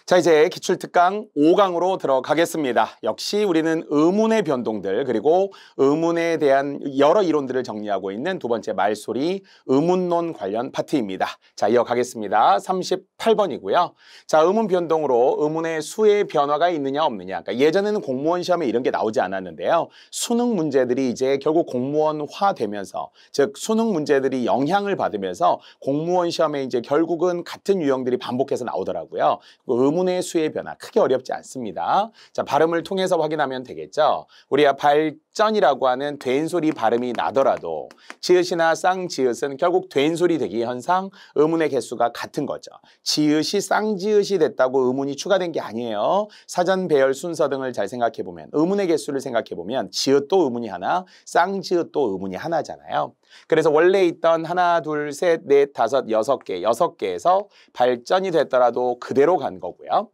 자, 이제 기출특강 5강으로 들어가겠습니다. 역시 우리는 의문의 변동들 그리고 의문에 대한 여러 이론들을 정리하고 있는 두 번째 말소리 의문론 관련 파트입니다. 자, 이어가겠습니다. 38번이고요. 자, 의문 변동으로 의문의 수의 변화가 있느냐 없느냐. 그러니까 예전에는 공무원 시험에 이런 게 나오지 않았는데요. 수능 문제들이 이제 결국 공무원화 되면서, 즉 수능 문제들이 영향을 받으면서 공무원 시험에 이제 결국은 같은 유형들이 반복해서 나오더라고요. 의문의 수의 변화 크게 어렵지 않습니다. 자, 발음을 통해서 확인하면 되겠죠. 우리가 발전이라고 하는 된소리 발음이 나더라도 지읒이나 쌍지읒은 결국 된소리 되기 현상 의문의 개수가 같은 거죠. 지읒이 쌍지읒이 됐다고 의문이 추가된 게 아니에요. 사전 배열 순서 등을 잘 생각해 보면 의문의 개수를 생각해 보면 지읒도 의문이 하나, 쌍지읒도 의문이 하나잖아요. 그래서 원래 있던 하나, 둘, 셋, 넷, 다섯, 여섯 개에서 발전이 됐더라도 그대로 간 거고요.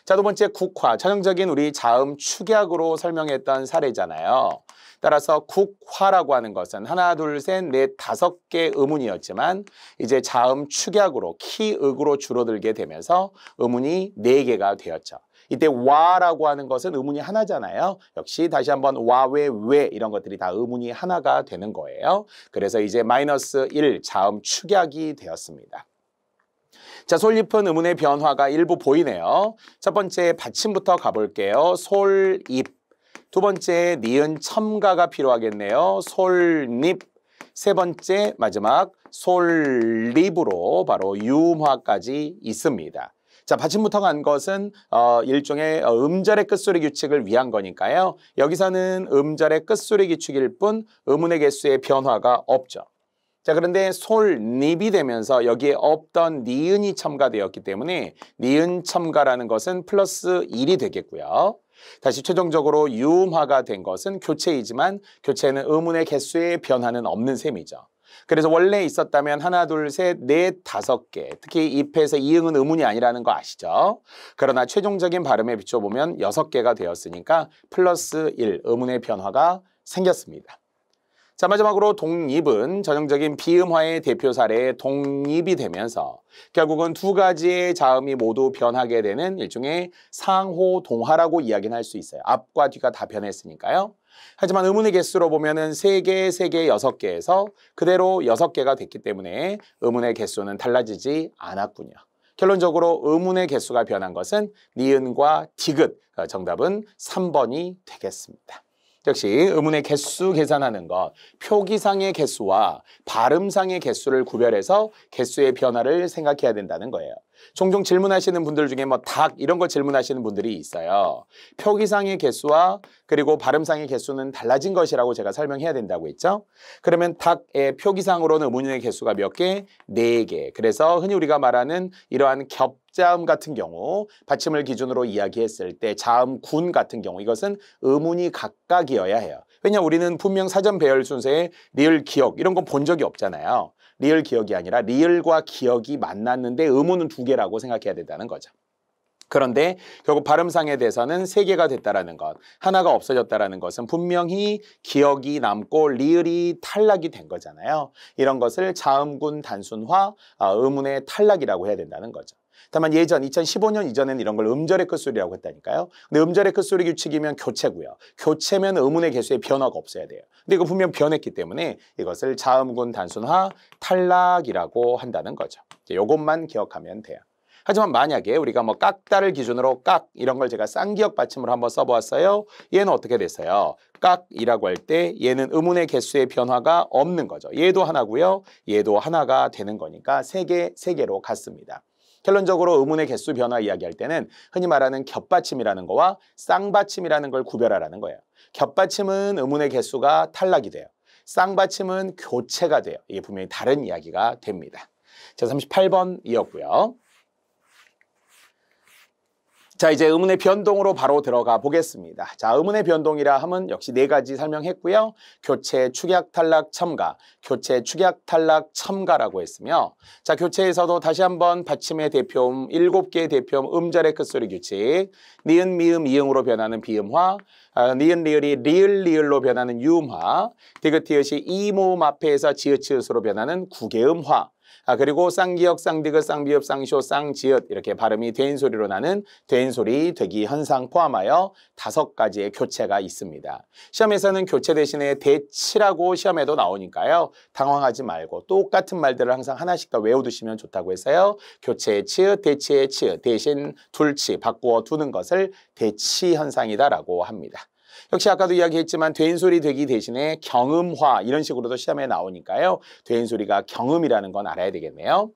자, 두 번째 국화, 전형적인 우리 자음 축약으로 설명했던 사례잖아요. 따라서 국화라고 하는 것은 하나, 둘, 셋, 넷, 다섯 개 의문이었지만 이제 자음 축약으로 키읔으로 줄어들게 되면서 의문이 네 개가 되었죠. 이때 와라고 하는 것은 의문이 하나잖아요. 역시 다시 한번 와, 왜 이런 것들이 다 의문이 하나가 되는 거예요. 그래서 이제 마이너스 1 자음 축약이 되었습니다. 자, 솔잎은 의문의 변화가 일부 보이네요. 첫 번째 받침부터 가볼게요. 솔잎. 두 번째 니은 첨가가 필요하겠네요. 솔잎. 세 번째 마지막 솔잎으로 바로 유음화까지 있습니다. 자, 받침부터 간 것은 일종의 음절의 끝소리 규칙을 위한 거니까요. 여기서는 음절의 끝소리 규칙일 뿐 의문의 개수의 변화가 없죠. 자, 그런데 솔잎이 되면서 여기에 없던 니은이 첨가되었기 때문에 니은 첨가라는 것은 플러스 1이 되겠고요. 다시 최종적으로 유음화가 된 것은 교체이지만 교체는 의문의 개수의 변화는 없는 셈이죠. 그래서 원래 있었다면 하나, 둘, 셋, 넷, 다섯 개. 특히 잎에서 이응은 의문이 아니라는 거 아시죠? 그러나 최종적인 발음에 비춰보면 6개가 되었으니까 플러스 1 의문의 변화가 생겼습니다. 자, 마지막으로 독립은 전형적인 비음화의 대표 사례의 독립이 되면서 결국은 두 가지의 자음이 모두 변하게 되는 일종의 상호동화라고 이야기는 할 수 있어요. 앞과 뒤가 다 변했으니까요. 하지만 의문의 개수로 보면은 3개, 3개, 6개에서 그대로 6개가 됐기 때문에 의문의 개수는 달라지지 않았군요. 결론적으로 의문의 개수가 변한 것은 니은과 디귿, 정답은 3번이 되겠습니다. 역시 의문의 개수 계산하는 것, 표기상의 개수와 발음상의 개수를 구별해서 개수의 변화를 생각해야 된다는 거예요. 종종 질문하시는 분들 중에 뭐 닭 이런 거 질문하시는 분들이 있어요. 표기상의 개수와 그리고 발음상의 개수는 달라진 것이라고 제가 설명해야 된다고 했죠. 그러면 닭의 표기상으로는 의문의 개수가 몇 개? 4개. 그래서 흔히 우리가 말하는 이러한 겹자음 같은 경우 받침을 기준으로 이야기했을 때 자음군 같은 경우 이것은 의문이 각각이어야 해요. 왜냐 우리는 분명 사전 배열 순서에 리을 기억 이런 건 본 적이 없잖아요. 리을 기억이 아니라 리을과 기억이 만났는데 의문은 2개라고 생각해야 된다는 거죠. 그런데 결국 발음상에 대해서는 3개가 됐다라는 것, 하나가 없어졌다라는 것은 분명히 기억이 남고 리을이 탈락이 된 거잖아요. 이런 것을 자음군 단순화, 의문의 탈락이라고 해야 된다는 거죠. 다만 예전 2015년 이전에는 이런 걸 음절의 끝소리라고 했다니까요. 근데 음절의 끝소리 규칙이면 교체고요. 교체면 의문의 개수에 변화가 없어야 돼요. 근데 이거 분명 변했기 때문에 이것을 자음군 단순화 탈락이라고 한다는 거죠. 이것만 기억하면 돼요. 하지만 만약에 우리가 뭐 깍다를 기준으로 깍 이런 걸 제가 쌍기역 받침으로 한번 써보았어요. 얘는 어떻게 됐어요? 깍이라고 할 때 얘는 의문의 개수의 변화가 없는 거죠. 얘도 하나고요. 얘도 하나가 되는 거니까 3개로 같습니다. 결론적으로 의문의 개수 변화 이야기할 때는 흔히 말하는 겹받침이라는 거와 쌍받침이라는 걸 구별하라는 거예요. 겹받침은 의문의 개수가 탈락이 돼요. 쌍받침은 교체가 돼요. 이게 분명히 다른 이야기가 됩니다. 자, 38번이었고요. 자, 이제 의문의 변동으로 바로 들어가 보겠습니다. 자, 의문의 변동이라 하면 역시 4가지 설명했고요. 교체, 축약, 탈락, 첨가, 교체, 축약, 탈락, 첨가라고 했으며 자, 교체에서도 다시 한번 받침의 대표음, 7개의 대표음, 음절의 끝소리 규칙, 니은, 미음, 이응으로 변하는 비음화, 니은, 리을이 리을, 리을로 변하는 유음화, 디귿, 디귿이 이 모음 앞에서 지읒, 치읒으로 변하는 구개음화, 그리고 쌍기역, 쌍디귿, 쌍비읍, 쌍쇼, 쌍지읒 이렇게 발음이 된 소리로 나는 된 소리, 되기 현상 포함하여 5가지의 교체가 있습니다. 시험에서는 교체 대신에 대치라고 시험에도 나오니까요. 당황하지 말고 똑같은 말들을 항상 하나씩 더 외워두시면 좋다고 해서요. 교체의 치읓, 대치의 치읓 대신 둘치 바꾸어 두는 것을 대치 현상이다라고 합니다. 역시 아까도 이야기했지만 된 소리 되기 대신에 경음화 이런 식으로도 시험에 나오니까요. 된 소리가 경음이라는 건 알아야 되겠네요.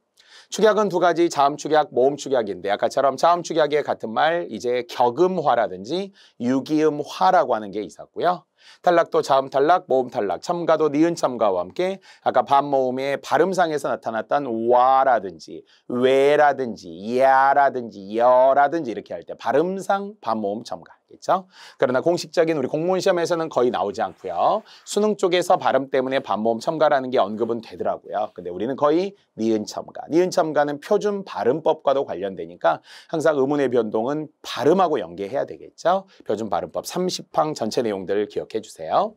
축약은 2가지 자음 축약, 모음 축약인데 아까처럼 자음 축약의 같은 말 이제 격음화라든지 유기음화라고 하는 게 있었고요. 탈락도 자음 탈락, 모음 탈락, 첨가도 니은 첨가와 함께 아까 반모음의 발음상에서 나타났던 와라든지 왜라든지 야라든지 여라든지 이렇게 할 때 발음상 반모음 첨가겠죠. 그러나 공식적인 우리 공무원 시험에서는 거의 나오지 않고요. 수능 쪽에서 발음 때문에 반모음 첨가라는 게 언급은 되더라고요. 근데 우리는 거의 니은 첨가. 니은 첨가는 표준 발음법과도 관련되니까 항상 의문의 변동은 발음하고 연계해야 되겠죠. 표준 발음법 30항 전체 내용들 기억해 주세요.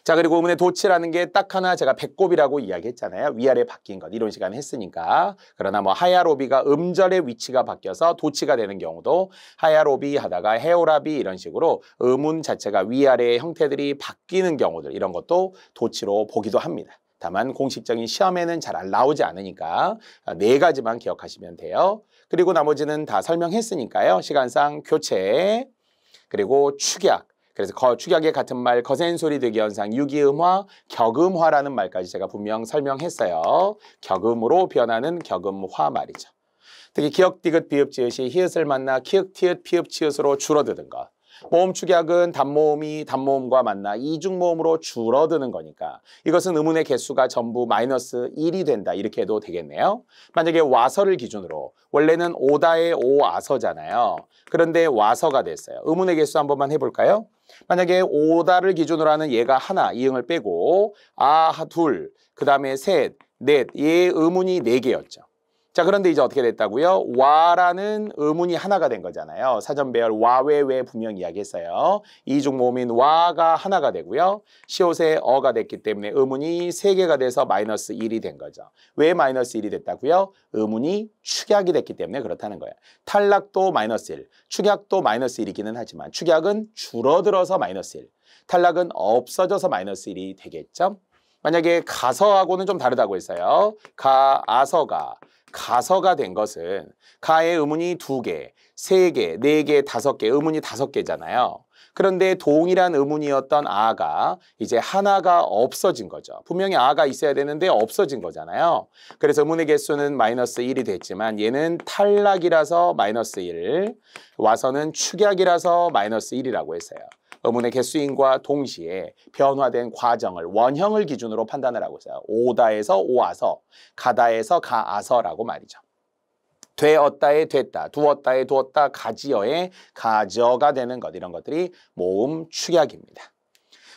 자, 그리고 의문의 도치라는 게 딱 하나 제가 배꼽이라고 이야기했잖아요. 위아래 바뀐 것 이런 시간 했으니까. 그러나 뭐 하야로비가 음절의 위치가 바뀌어서 도치가 되는 경우도 하야로비 하다가 헤오라비 이런 식으로 의문 자체가 위아래의 형태들이 바뀌는 경우들 이런 것도 도치로 보기도 합니다. 다만 공식적인 시험에는 잘 안 나오지 않으니까 4가지만 기억하시면 돼요. 그리고 나머지는 다 설명했으니까요. 시간상 교체 그리고 축약 그래서 축약의 같은 말 거센 소리 되기 현상 유기음화, 격음화라는 말까지 제가 분명 설명했어요. 격음으로 변하는 격음화 말이죠. 특히 기역, 디귿, 비읍, 지읒이 히읗을 만나 키읔, 티읕, 피읍, 치읓으로 줄어드는 것. 모음 축약은 단모음이 단모음과 만나 이중모음으로 줄어드는 거니까 이것은 의문의 개수가 전부 -1이 된다 이렇게 해도 되겠네요. 만약에 와서를 기준으로 원래는 오다의 오아서잖아요. 그런데 와서가 됐어요. 의문의 개수 한 번만 해볼까요? 만약에 오다를 기준으로 하는 얘가 하나, 이응을 빼고 둘, 그 다음에 셋, 넷, 얘의 의문이 4개였죠. 자, 그런데 이제 어떻게 됐다고요? 와라는 의문이 하나가 된 거잖아요. 사전 배열 와, 왜 분명히 이야기했어요. 이중모음인 와가 하나가 되고요. 시옷의 어가 됐기 때문에 의문이 3개가 돼서 -1이 된 거죠. 왜 -1이 됐다고요? 의문이 축약이 됐기 때문에 그렇다는 거예요. 탈락도 -1, 축약도 -1이기는 하지만 축약은 줄어들어서 -1, 탈락은 없어져서 -1이 되겠죠. 만약에 가서하고는 좀 다르다고 했어요. 가서가 된 것은 가의 의문이 2개, 3개, 4개, 5개, 의문이 5개잖아요. 그런데 동일한 의문이었던 아가 이제 하나가 없어진 거죠. 분명히 아가 있어야 되는데 없어진 거잖아요. 그래서 의문의 개수는 -1이 됐지만 얘는 탈락이라서 -1, 와서는 축약이라서 -1이라고 했어요. 의문의 개수인과 동시에 변화된 과정을 원형을 기준으로 판단을 하고 있어요. 오다에서 오아서, 가다에서 가아서라고 말이죠. 되었다에 됐다, 두었다에 두었다, 가지어에 가저가 되는 것 이런 것들이 모음 축약입니다.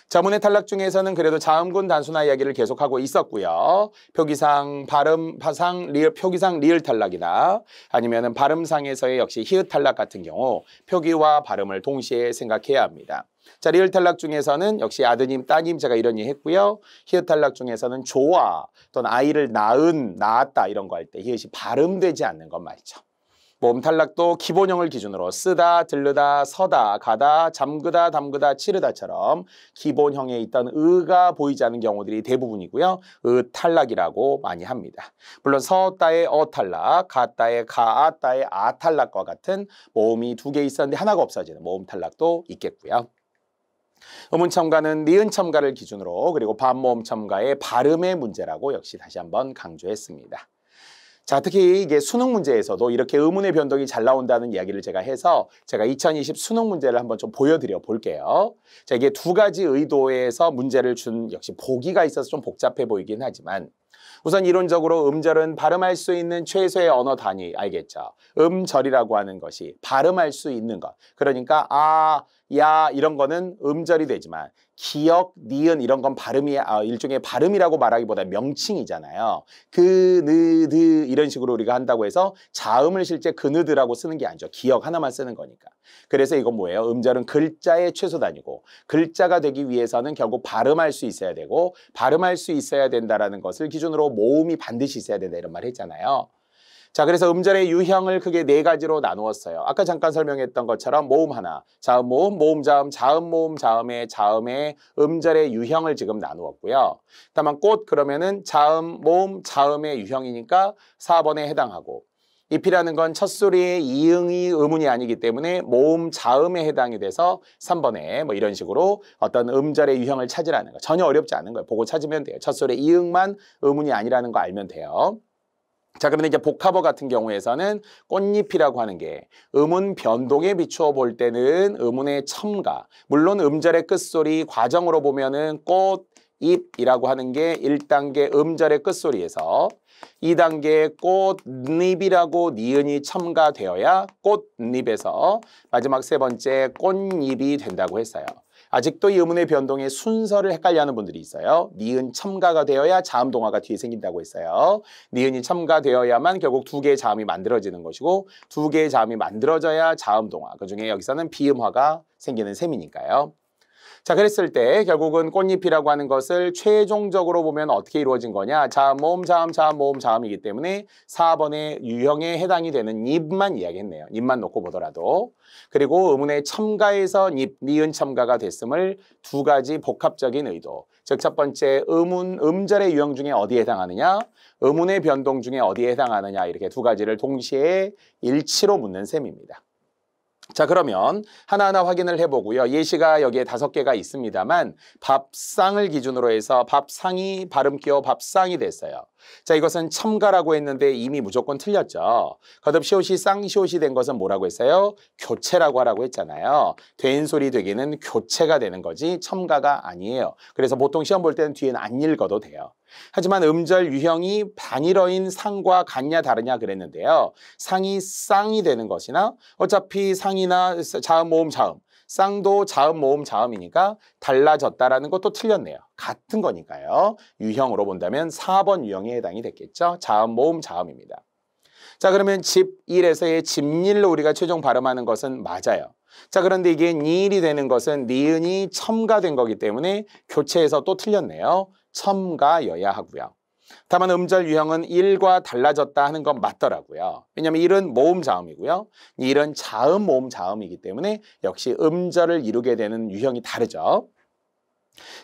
자문의 탈락 중에서는 그래도 자음군 단순화 이야기를 계속하고 있었고요. 표기상, 발음상, 표기상 리을 탈락이나 아니면은 발음상에서의 역시 히읗 탈락 같은 경우 표기와 발음을 동시에 생각해야 합니다. 자, 리을 탈락 중에서는 역시 아드님, 따님 제가 이런 얘기 했고요. 히읗 탈락 중에서는 조아 또는 아이를 낳았다 이런 거 할 때 히읗이 발음되지 않는 것 말이죠. 모음 탈락도 기본형을 기준으로 쓰다, 들르다, 서다, 가다, 잠그다, 담그다, 치르다처럼 기본형에 있던 의가 보이지 않는 경우들이 대부분이고요. 의 탈락이라고 많이 합니다. 물론 서다의 어 탈락, 가다의 가아다의 아 탈락과 같은 모음이 2개 있었는데 하나가 없어지는 모음 탈락도 있겠고요. 의문 첨가는 니은 첨가를 기준으로 그리고 반모음 첨가의 발음의 문제라고 역시 다시 한번 강조했습니다. 자, 특히 이게 수능 문제에서도 이렇게 의문의 변동이 잘 나온다는 이야기를 제가 해서 제가 2020 수능 문제를 한번 좀 보여드려 볼게요. 자, 이게 2가지 의도에서 문제를 준 역시 보기가 있어서 좀 복잡해 보이긴 하지만 우선 이론적으로 음절은 발음할 수 있는 최소의 언어 단위 알겠죠? 음절이라고 하는 것이 발음할 수 있는 것. 그러니까 야 이런 거는 음절이 되지만 기역, 니은 이런 건 발음이 일종의 발음이라고 말하기보다 명칭이잖아요. 그, 느, 드 이런 식으로 우리가 한다고 해서 자음을 실제 그느드라고 쓰는 게 아니죠. 기역 하나만 쓰는 거니까. 그래서 이건 뭐예요? 음절은 글자의 최소 단위고 글자가 되기 위해서는 결국 발음할 수 있어야 되고 발음할 수 있어야 된다라는 것을 기준으로 모음이 반드시 있어야 된다 이런 말 했잖아요. 자, 그래서 음절의 유형을 크게 4가지로 나누었어요. 아까 잠깐 설명했던 것처럼 모음 하나, 자음 모음, 모음 자음, 자음 모음 자음의 음절의 유형을 지금 나누었고요. 다만 꽃 그러면은 자음 모음 자음의 유형이니까 4번에 해당하고 잎이라는 건 첫 소리의 이응이 의문이 아니기 때문에 모음 자음에 해당이 돼서 3번에 뭐 이런 식으로 어떤 음절의 유형을 찾으라는 거. 전혀 어렵지 않은 거예요. 보고 찾으면 돼요. 첫 소리의 이응만 의문이 아니라는 거 알면 돼요. 자, 그런데 이제 복합어 같은 경우에서는 꽃잎이라고 하는 게 음운 변동에 비추어 볼 때는 음운의 첨가, 물론 음절의 끝소리 과정으로 보면은 꽃, 잎이라고 하는 게 1단계 음절의 끝소리에서 2단계 꽃잎이라고 니은이 첨가되어야 꽃잎에서 마지막 3번째 꽃잎이 된다고 했어요. 아직도 이 음운의 변동의 순서를 헷갈려하는 분들이 있어요. 니은 첨가가 되어야 자음 동화가 뒤에 생긴다고 했어요. 니은이 첨가되어야만 결국 2개의 자음이 만들어지는 것이고 2개의 자음이 만들어져야 자음 동화. 그중에 여기서는 비음화가 생기는 셈이니까요. 자, 그랬을 때 결국은 꽃잎이라고 하는 것을 최종적으로 보면 어떻게 이루어진 거냐? 자음, 모음, 자음, 자음, 모음, 자음이기 때문에 4번의 유형에 해당이 되는 잎만 이야기했네요. 잎만 놓고 보더라도. 그리고 음운의 첨가에서 잎, 니은 첨가가 됐음을 2가지 복합적인 의도. 즉, 첫 번째 음절의 유형 중에 어디에 해당하느냐? 음운의 변동 중에 어디에 해당하느냐? 이렇게 2가지를 동시에 일치로 묻는 셈입니다. 자, 그러면 하나하나 확인을 해보고요. 예시가 여기에 5개가 있습니다만 밥상을 기준으로 해서 밥상이 발음 끼워 밥상이 됐어요. 자, 이것은 첨가라고 했는데 이미 무조건 틀렸죠. 거듭 시옷이 쌍시옷이 된 것은 뭐라고 했어요? 교체라고 하라고 했잖아요. 된 소리 되기는 교체가 되는 거지 첨가가 아니에요. 그래서 보통 시험 볼 때는 뒤에는 안 읽어도 돼요. 하지만 음절 유형이 단일어인 상과 같냐 다르냐 그랬는데요. 상이 쌍이 되는 것이나 어차피 상이나 자음 모음 자음 쌍도 자음 모음 자음이니까 달라졌다라는 것도 틀렸네요. 같은 거니까요. 유형으로 본다면 4번 유형에 해당이 됐겠죠. 자음 모음 자음입니다. 자, 그러면 집 1에서의 집일로 우리가 최종 발음하는 것은 맞아요. 자, 그런데 이게 니일이 되는 것은 니은이 첨가된 거기 때문에 교체해서 또 틀렸네요. 첨가여야 하고요. 다만 음절 유형은 1과 달라졌다 하는 건 맞더라고요. 왜냐하면 1은 모음 자음이고요. 1은 자음 모음 자음이기 때문에 역시 음절을 이루게 되는 유형이 다르죠.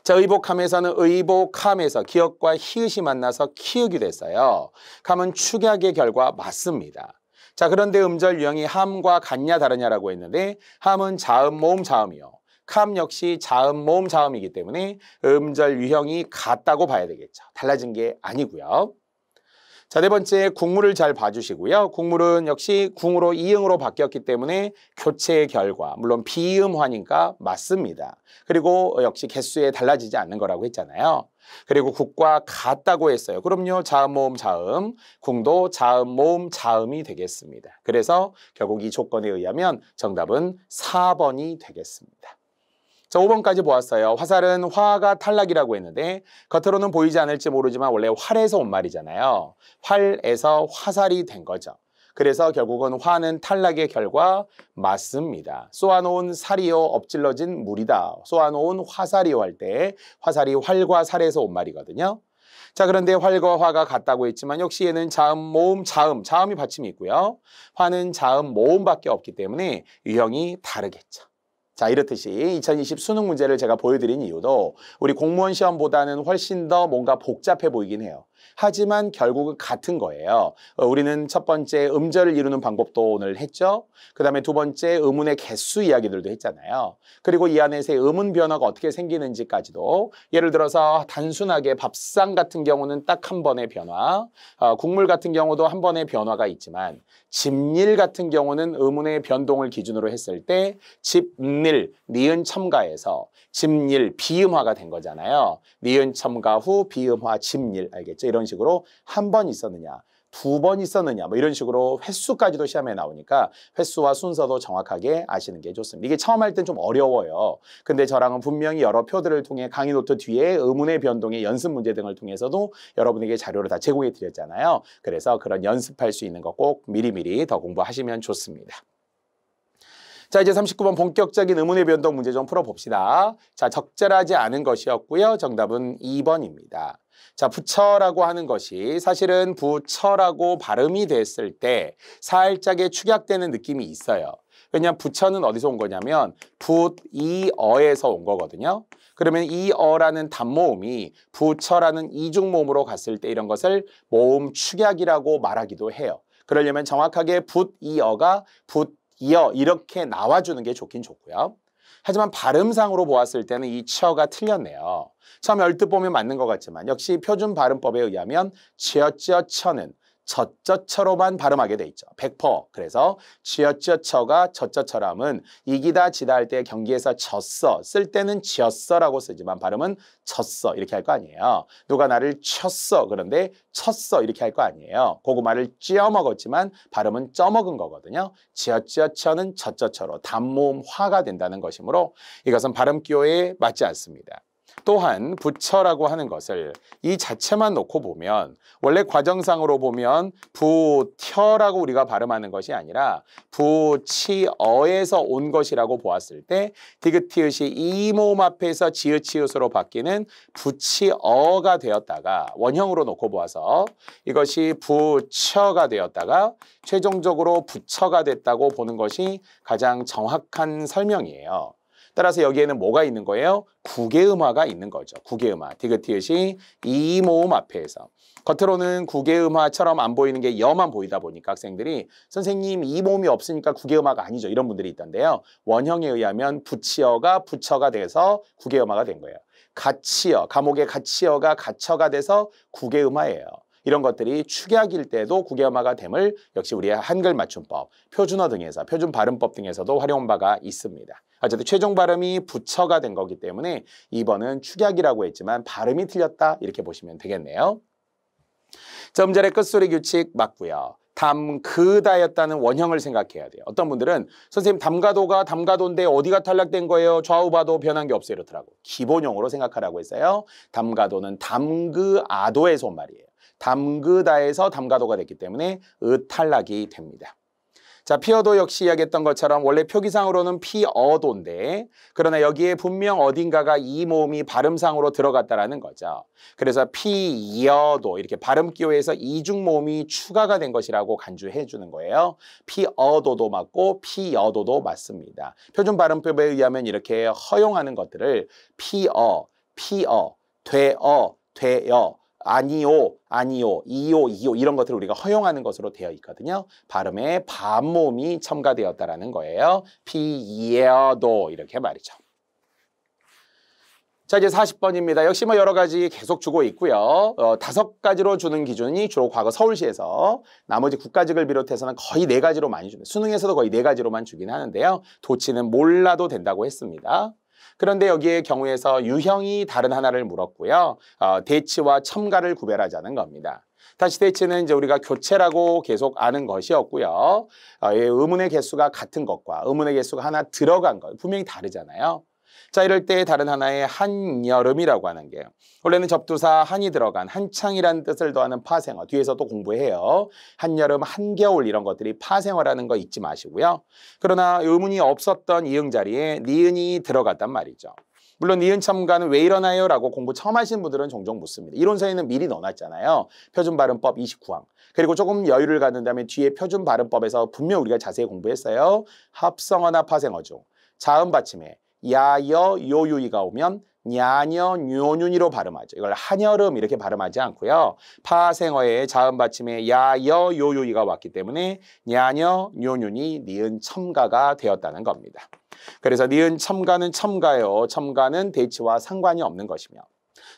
자, 의복함에서는 의복함에서 기역과 히읗이 만나서 키읔이 됐어요. 함은 축약의 결과 맞습니다. 자, 그런데 음절 유형이 함과 같냐 다르냐라고 했는데 함은 자음 모음 자음이요. 캄 역시 자음 모음 자음이기 때문에 음절 유형이 같다고 봐야 되겠죠. 달라진 게 아니고요. 자, 4번째 국물을 잘 봐주시고요. 국물은 역시 궁으로 이응으로 바뀌었기 때문에 교체의 결과, 물론 비음화니까 맞습니다. 그리고 역시 개수에 달라지지 않는 거라고 했잖아요. 그리고 국과 같다고 했어요. 그럼요. 자음 모음 자음, 궁도 자음 모음 자음이 되겠습니다. 그래서 결국 이 조건에 의하면 정답은 4번이 되겠습니다. 자, 5번까지 보았어요. 화살은 화가 탈락이라고 했는데 겉으로는 보이지 않을지 모르지만 원래 활에서 온 말이잖아요. 활에서 화살이 된 거죠. 그래서 결국은 화는 탈락의 결과 맞습니다. 쏘아놓은 살이요 엎질러진 물이다. 쏘아놓은 화살이요 할 때 화살이 활과 살에서 온 말이거든요. 자, 그런데 활과 화가 같다고 했지만 역시 얘는 자음, 모음, 자음, 자음이 받침이 있고요. 화는 자음, 모음밖에 없기 때문에 유형이 다르겠죠. 자, 이렇듯이 2020 수능 문제를 제가 보여드린 이유도 우리 공무원 시험보다는 훨씬 더 뭔가 복잡해 보이긴 해요. 하지만 결국은 같은 거예요. 우리는 첫 번째 음절을 이루는 방법도 오늘 했죠. 그 다음에 2번째 음운의 개수 이야기들도 했잖아요. 그리고 이 안에서의 음운 변화가 어떻게 생기는지까지도 예를 들어서 단순하게 밥상 같은 경우는 딱 한 번의 변화, 국물 같은 경우도 한 번의 변화가 있지만 집일 같은 경우는 음운의 변동을 기준으로 했을 때 집일, 니은 첨가해서 집일, 비음화가 된 거잖아요. 니은 첨가 후 비음화, 집일 알겠죠? 이런 식으로 한 번 있었느냐, 두 번 있었느냐 뭐 이런 식으로 횟수까지도 시험에 나오니까 횟수와 순서도 정확하게 아시는 게 좋습니다. 이게 처음 할 땐 좀 어려워요. 근데 저랑은 분명히 여러 표들을 통해 강의 노트 뒤에 의문의 변동의 연습 문제 등을 통해서도 여러분에게 자료를 다 제공해 드렸잖아요. 그래서 그런 연습할 수 있는 거 꼭 미리미리 더 공부하시면 좋습니다. 자, 이제 39번 본격적인 의문의 변동 문제 좀 풀어봅시다. 자, 적절하지 않은 것이었고요. 정답은 2번입니다. 자, 부처라고 하는 것이 사실은 부처라고 발음이 됐을 때 살짝의 축약되는 느낌이 있어요. 왜냐하면 부처는 어디서 온 거냐면 붓이어에서 온 거거든요. 그러면 이어라는 단모음이 부처라는 이중모음으로 갔을 때 이런 것을 모음 축약이라고 말하기도 해요. 그러려면 정확하게 붓이어가 붓이어 이렇게 나와주는 게 좋긴 좋고요. 하지만 발음상으로 보았을 때는 이 처가 틀렸네요. 처음에 얼뜻 보면 맞는 것 같지만 역시 표준 발음법에 의하면 쥐어쩌처는 젖쩌처로만 발음하게 돼 있죠. 100%. 그래서 쥐어쩌처가 젖쩌처럼은 이기다 지다 할 때 경기에서 졌어 쓸 때는 지었어라고 쓰지만 발음은 졌어 이렇게 할 거 아니에요. 누가 나를 쳤어 그런데 쳤어 이렇게 할 거 아니에요. 고구마를 찧어 먹었지만 발음은 쪄먹은 거거든요. 쥐어쩌처는 젖쩌처로 단모음 화가 된다는 것이므로 이것은 발음 기호에 맞지 않습니다. 또한 부처라고 하는 것을 이 자체만 놓고 보면 원래 과정상으로 보면 부텨라고 우리가 발음하는 것이 아니라 부치어에서 온 것이라고 보았을 때 디귿티읕이 이 모음 앞에서 지읒치읒으로 바뀌는 부치어가 되었다가 원형으로 놓고 보아서 이것이 부처가 되었다가 최종적으로 부처가 됐다고 보는 것이 가장 정확한 설명이에요. 따라서 여기에는 뭐가 있는 거예요? 국외음화가 있는 거죠. 국외음화. 디귿티읕이 이 모음 앞에서. 겉으로는 국외음화처럼 안 보이는 게 여만 보이다 보니까 학생들이 선생님 이 모음이 없으니까 국외음화가 아니죠. 이런 분들이 있던데요. 원형에 의하면 부치어가 부처가 돼서 국외음화가 된 거예요. 가치어, 감옥의 가치어가 가처가 돼서 국외음화예요. 이런 것들이 축약일 때도 국외음화가 됨을 역시 우리의 한글 맞춤법, 표준어 등에서, 표준 발음법 등에서도 활용한 바가 있습니다. 어쨌든 최종 발음이 부처가 된 거기 때문에 2번은 축약이라고 했지만 발음이 틀렸다 이렇게 보시면 되겠네요. 자, 음절의 끝소리 규칙 맞고요. 담그다였다는 원형을 생각해야 돼요. 어떤 분들은 선생님 담가도가 담가도인데 어디가 탈락된 거예요? 좌우 봐도 변한 게 없어요 이렇더라고. 기본형으로 생각하라고 했어요. 담가도는 담그아도에서 온 말이에요. 담그다에서 담가도가 됐기 때문에 탈락이 됩니다. 자, 피어도 역시 이야기했던 것처럼 원래 표기상으로는 피어도인데 그러나 여기에 분명 어딘가가 이 모음이 발음상으로 들어갔다라는 거죠. 그래서 피여도 이렇게 발음 기호에서 이중 모음이 추가가 된 것이라고 간주해 주는 거예요. 피어도도 맞고 피여도도 맞습니다. 표준 발음법에 의하면 이렇게 허용하는 것들을 피어, 되어, 아니오, 이오 이런 것들을 우리가 허용하는 것으로 되어 있거든요. 발음에 반모음이 첨가되었다라는 거예요. 피예도 이렇게 말이죠. 자, 이제 40번입니다. 역시 뭐 여러 가지 계속 주고 있고요. 5가지로 주는 기준이 주로 과거 서울시에서 나머지 국가직을 비롯해서는 거의 4가지로 많이 줍니다. 수능에서도 거의 4가지로만 주긴 하는데요. 도치는 몰라도 된다고 했습니다. 그런데 여기에 경우에서 유형이 다른 하나를 물었고요. 대치와 첨가를 구별하자는 겁니다. 다시 대치는 이제 우리가 교체라고 계속 아는 것이었고요. 의문의 개수가 같은 것과 의문의 개수가 하나 들어간 것 분명히 다르잖아요. 자, 이럴 때 다른 하나의 한여름이라고 하는 게 원래는 접두사 한이 들어간 한창이라는 뜻을 더하는 파생어 뒤에서 또 공부해요. 한여름, 한겨울 이런 것들이 파생어라는 거 잊지 마시고요. 그러나 의문이 없었던 이응 자리에 니은이 들어갔단 말이죠. 물론 니은 첨가는 왜 일어나요? 라고 공부 처음 하신 분들은 종종 묻습니다. 이론서에는 미리 넣어놨잖아요. 표준발음법 29항. 그리고 조금 여유를 갖는다면 뒤에 표준발음법에서 분명 우리가 자세히 공부했어요. 합성어나 파생어 중 자음 받침에 야여 요유이가 오면 냐녀 뇨윤이로 발음하죠. 이걸 한여름 이렇게 발음하지 않고요. 파생어의 자음 받침에 야여 요유이가 왔기 때문에 냐녀 뇨윤이 니은 첨가가 되었다는 겁니다. 그래서 니은 첨가는 첨가요. 첨가는 대치와 상관이 없는 것이며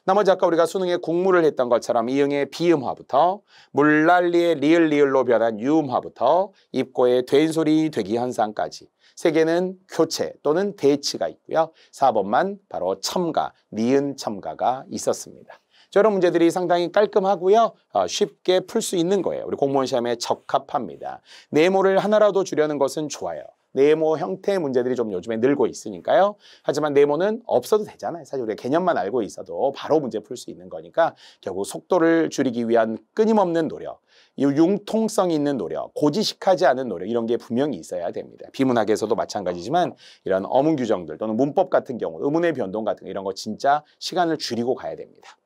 나머지 아까 우리가 수능에 국무를 했던 것처럼 이응의 비음화부터 물난리의 리을로 변한 유음화부터 입고의 된소리 되기 현상까지 3개는 교체 또는 대치가 있고요. 4번만 바로 첨가, 니은 첨가가 있었습니다. 저런 문제들이 상당히 깔끔하고요. 쉽게 풀 수 있는 거예요. 우리 공무원 시험에 적합합니다. 네모를 하나라도 주려는 것은 좋아요. 네모 형태의 문제들이 좀 요즘에 늘고 있으니까요. 하지만 네모는 없어도 되잖아요. 사실 우리가 개념만 알고 있어도 바로 문제 풀 수 있는 거니까 결국 속도를 줄이기 위한 끊임없는 노력, 이 융통성 있는 노력, 고지식하지 않은 노력 이런 게 분명히 있어야 됩니다. 비문학에서도 마찬가지지만 이런 어문 규정들 또는 문법 같은 경우, 의문의 변동 같은 거 이런 거 진짜 시간을 줄이고 가야 됩니다.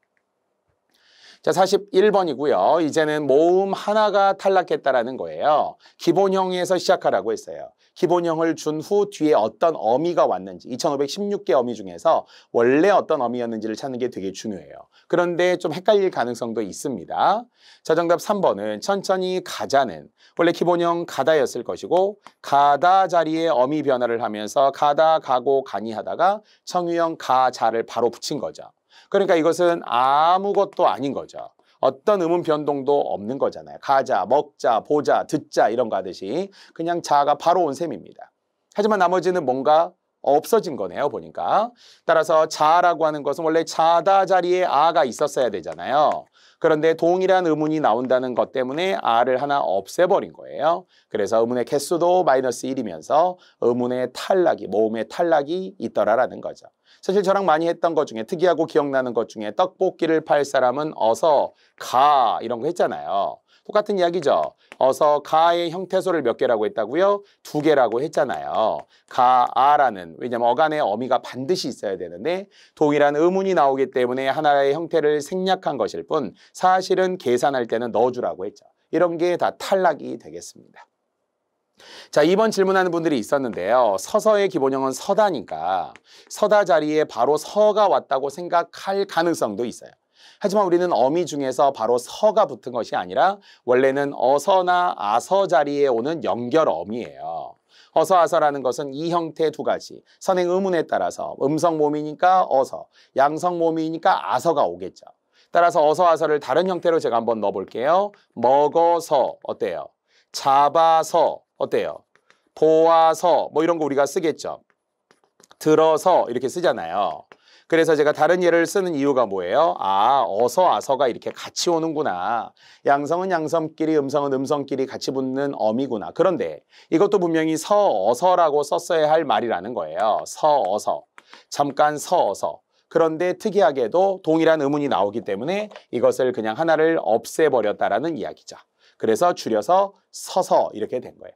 자, 41번이고요. 이제는 모음 하나가 탈락했다라는 거예요. 기본형에서 시작하라고 했어요. 기본형을 준 후 뒤에 어떤 어미가 왔는지 2516개 어미 중에서 원래 어떤 어미였는지를 찾는 게 되게 중요해요. 그런데 좀 헷갈릴 가능성도 있습니다. 자, 정답 3번은 천천히 가자는 원래 기본형 가다였을 것이고 가다 자리에 어미 변화를 하면서 가다, 가고, 가니 하다가 청유형 가자를 바로 붙인 거죠. 그러니까 이것은 아무것도 아닌 거죠. 어떤 의문 변동도 없는 거잖아요. 가자, 먹자, 보자, 듣자 이런 거 하듯이 그냥 자가 바로 온 셈입니다. 하지만 나머지는 뭔가 없어진 거네요, 보니까. 따라서 자라고 하는 것은 원래 자다 자리에 아가 있었어야 되잖아요. 그런데 동일한 의문이 나온다는 것 때문에 아를 하나 없애버린 거예요. 그래서 의문의 개수도 마이너스 1이면서 의문의 탈락이, 모음의 탈락이 있더라라는 거죠. 사실 저랑 많이 했던 것 중에 특이하고 기억나는 것 중에 떡볶이를 팔 사람은 어서 가 이런 거 했잖아요. 똑같은 이야기죠. 어서 가의 형태소를 몇 개라고 했다고요? 2개라고 했잖아요. 가, 아라는 왜냐면 어간에 어미가 반드시 있어야 되는데 동일한 의문이 나오기 때문에 하나의 형태를 생략한 것일 뿐 사실은 계산할 때는 넣어주라고 했죠. 이런 게 다 탈락이 되겠습니다. 자, 2번 질문하는 분들이 있었는데요. 서서의 기본형은 서다니까 서다 자리에 바로 서가 왔다고 생각할 가능성도 있어요. 하지만 우리는 어미 중에서 바로 서가 붙은 것이 아니라 원래는 어서나 아서 자리에 오는 연결 어미예요. 어서 아서라는 것은 이 형태 2가지. 선행 의문에 따라서 음성 모음이니까 어서, 양성 모음이니까 아서가 오겠죠. 따라서 어서 아서를 다른 형태로 제가 한번 넣어볼게요. 먹어서 어때요? 잡아서 어때요? 보아서 뭐 이런 거 우리가 쓰겠죠. 들어서 이렇게 쓰잖아요. 그래서 제가 다른 예를 쓰는 이유가 뭐예요? 아, 어서 아서가 이렇게 같이 오는구나. 양성은 양성끼리, 음성은 음성끼리 같이 붙는 어미구나. 그런데 이것도 분명히 서어서라고 썼어야 할 말이라는 거예요. 서어서. 잠깐 서어서. 그런데 특이하게도 동일한 의문이 나오기 때문에 이것을 그냥 하나를 없애버렸다라는 이야기죠. 그래서 줄여서 서서 이렇게 된 거예요.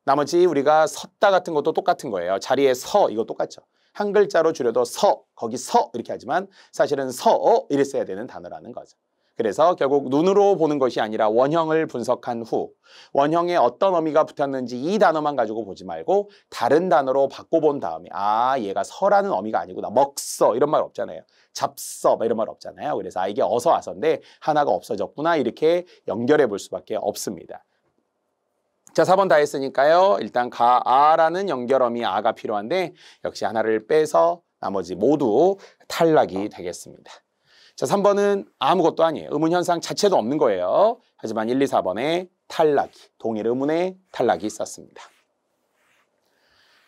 나머지 우리가 섰다 같은 것도 똑같은 거예요. 자리에 서 이거 똑같죠. 한 글자로 줄여도 서, 거기 서 이렇게 하지만 사실은 서어 이랬어야 되는 단어라는 거죠. 그래서 결국 눈으로 보는 것이 아니라 원형을 분석한 후 원형에 어떤 어미가 붙었는지 이 단어만 가지고 보지 말고 다른 단어로 바꿔본 다음에 아, 얘가 서라는 어미가 아니구나. 먹서 이런 말 없잖아요. 잡서 이런 말 없잖아요. 그래서 아, 이게 어서 와서인데 하나가 없어졌구나 이렇게 연결해 볼 수밖에 없습니다. 자, 4번 다 했으니까요. 일단 가, 아라는 연결어미 아가 필요한데 역시 하나를 빼서 나머지 모두 탈락이 되겠습니다. 자, 3번은 아무것도 아니에요. 의문 현상 자체도 없는 거예요. 하지만 1, 2, 4번에 탈락이, 동일 의문에 탈락이 있었습니다.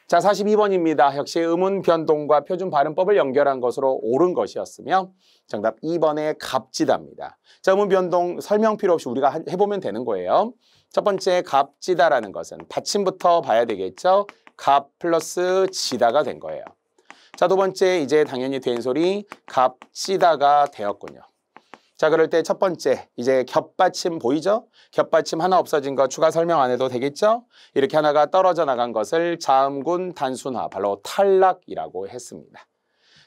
자, 42번입니다. 역시 의문 변동과 표준 발음법을 연결한 것으로 옳은 것이었으며 정답 2번의 값지다입니다. 자, 의문 변동 설명 필요 없이 우리가 해보면 되는 거예요. 첫 번째 값지다라는 것은 받침부터 봐야 되겠죠. 값 플러스 지다가 된 거예요. 자, 두 번째 이제 당연히 된 소리 값지다가 되었군요. 자, 그럴 때 첫 번째 이제 겹받침 보이죠? 겹받침 하나 없어진 거 추가 설명 안 해도 되겠죠? 이렇게 하나가 떨어져 나간 것을 자음군 단순화, 바로 탈락이라고 했습니다.